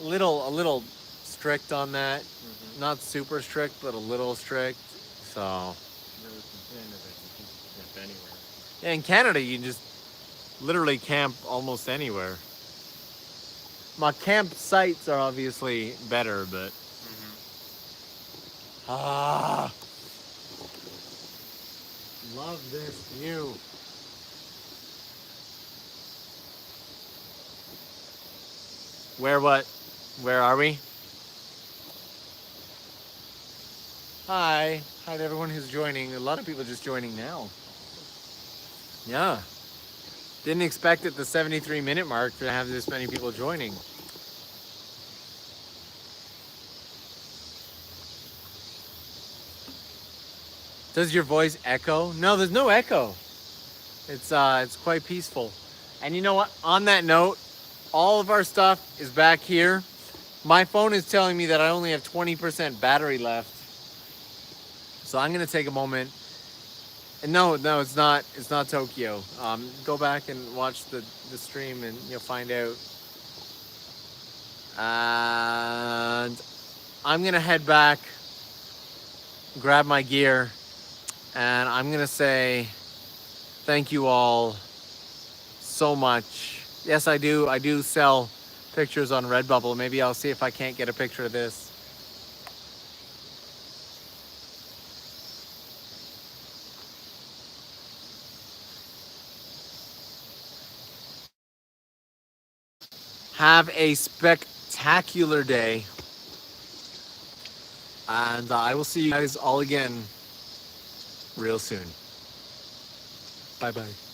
S1: a little strict on that. Mm-hmm. Not super strict, but a little strict. So. Yeah, in Canada you can just literally camp almost anywhere. My campsites are obviously better, but. Mm-hmm. Love this view. Where are we? Hi to everyone who's joining. A lot of people just joining now. Yeah. Didn't expect at the 73-minute mark to have this many people joining. Does your voice echo? No, there's no echo. It's quite peaceful. And you know what? On that note, all of our stuff is back here. My phone is telling me that I only have 20% battery left. So I'm gonna take a moment. And no, it's not Tokyo. Go back and watch the stream and you'll find out. And I'm gonna head back, grab my gear, and I'm gonna say thank you all so much. Yes, I do sell pictures on Redbubble. Maybe I'll see if I can't get a picture of this. Have a spectacular day. And I will see you guys all again real soon. Bye-bye.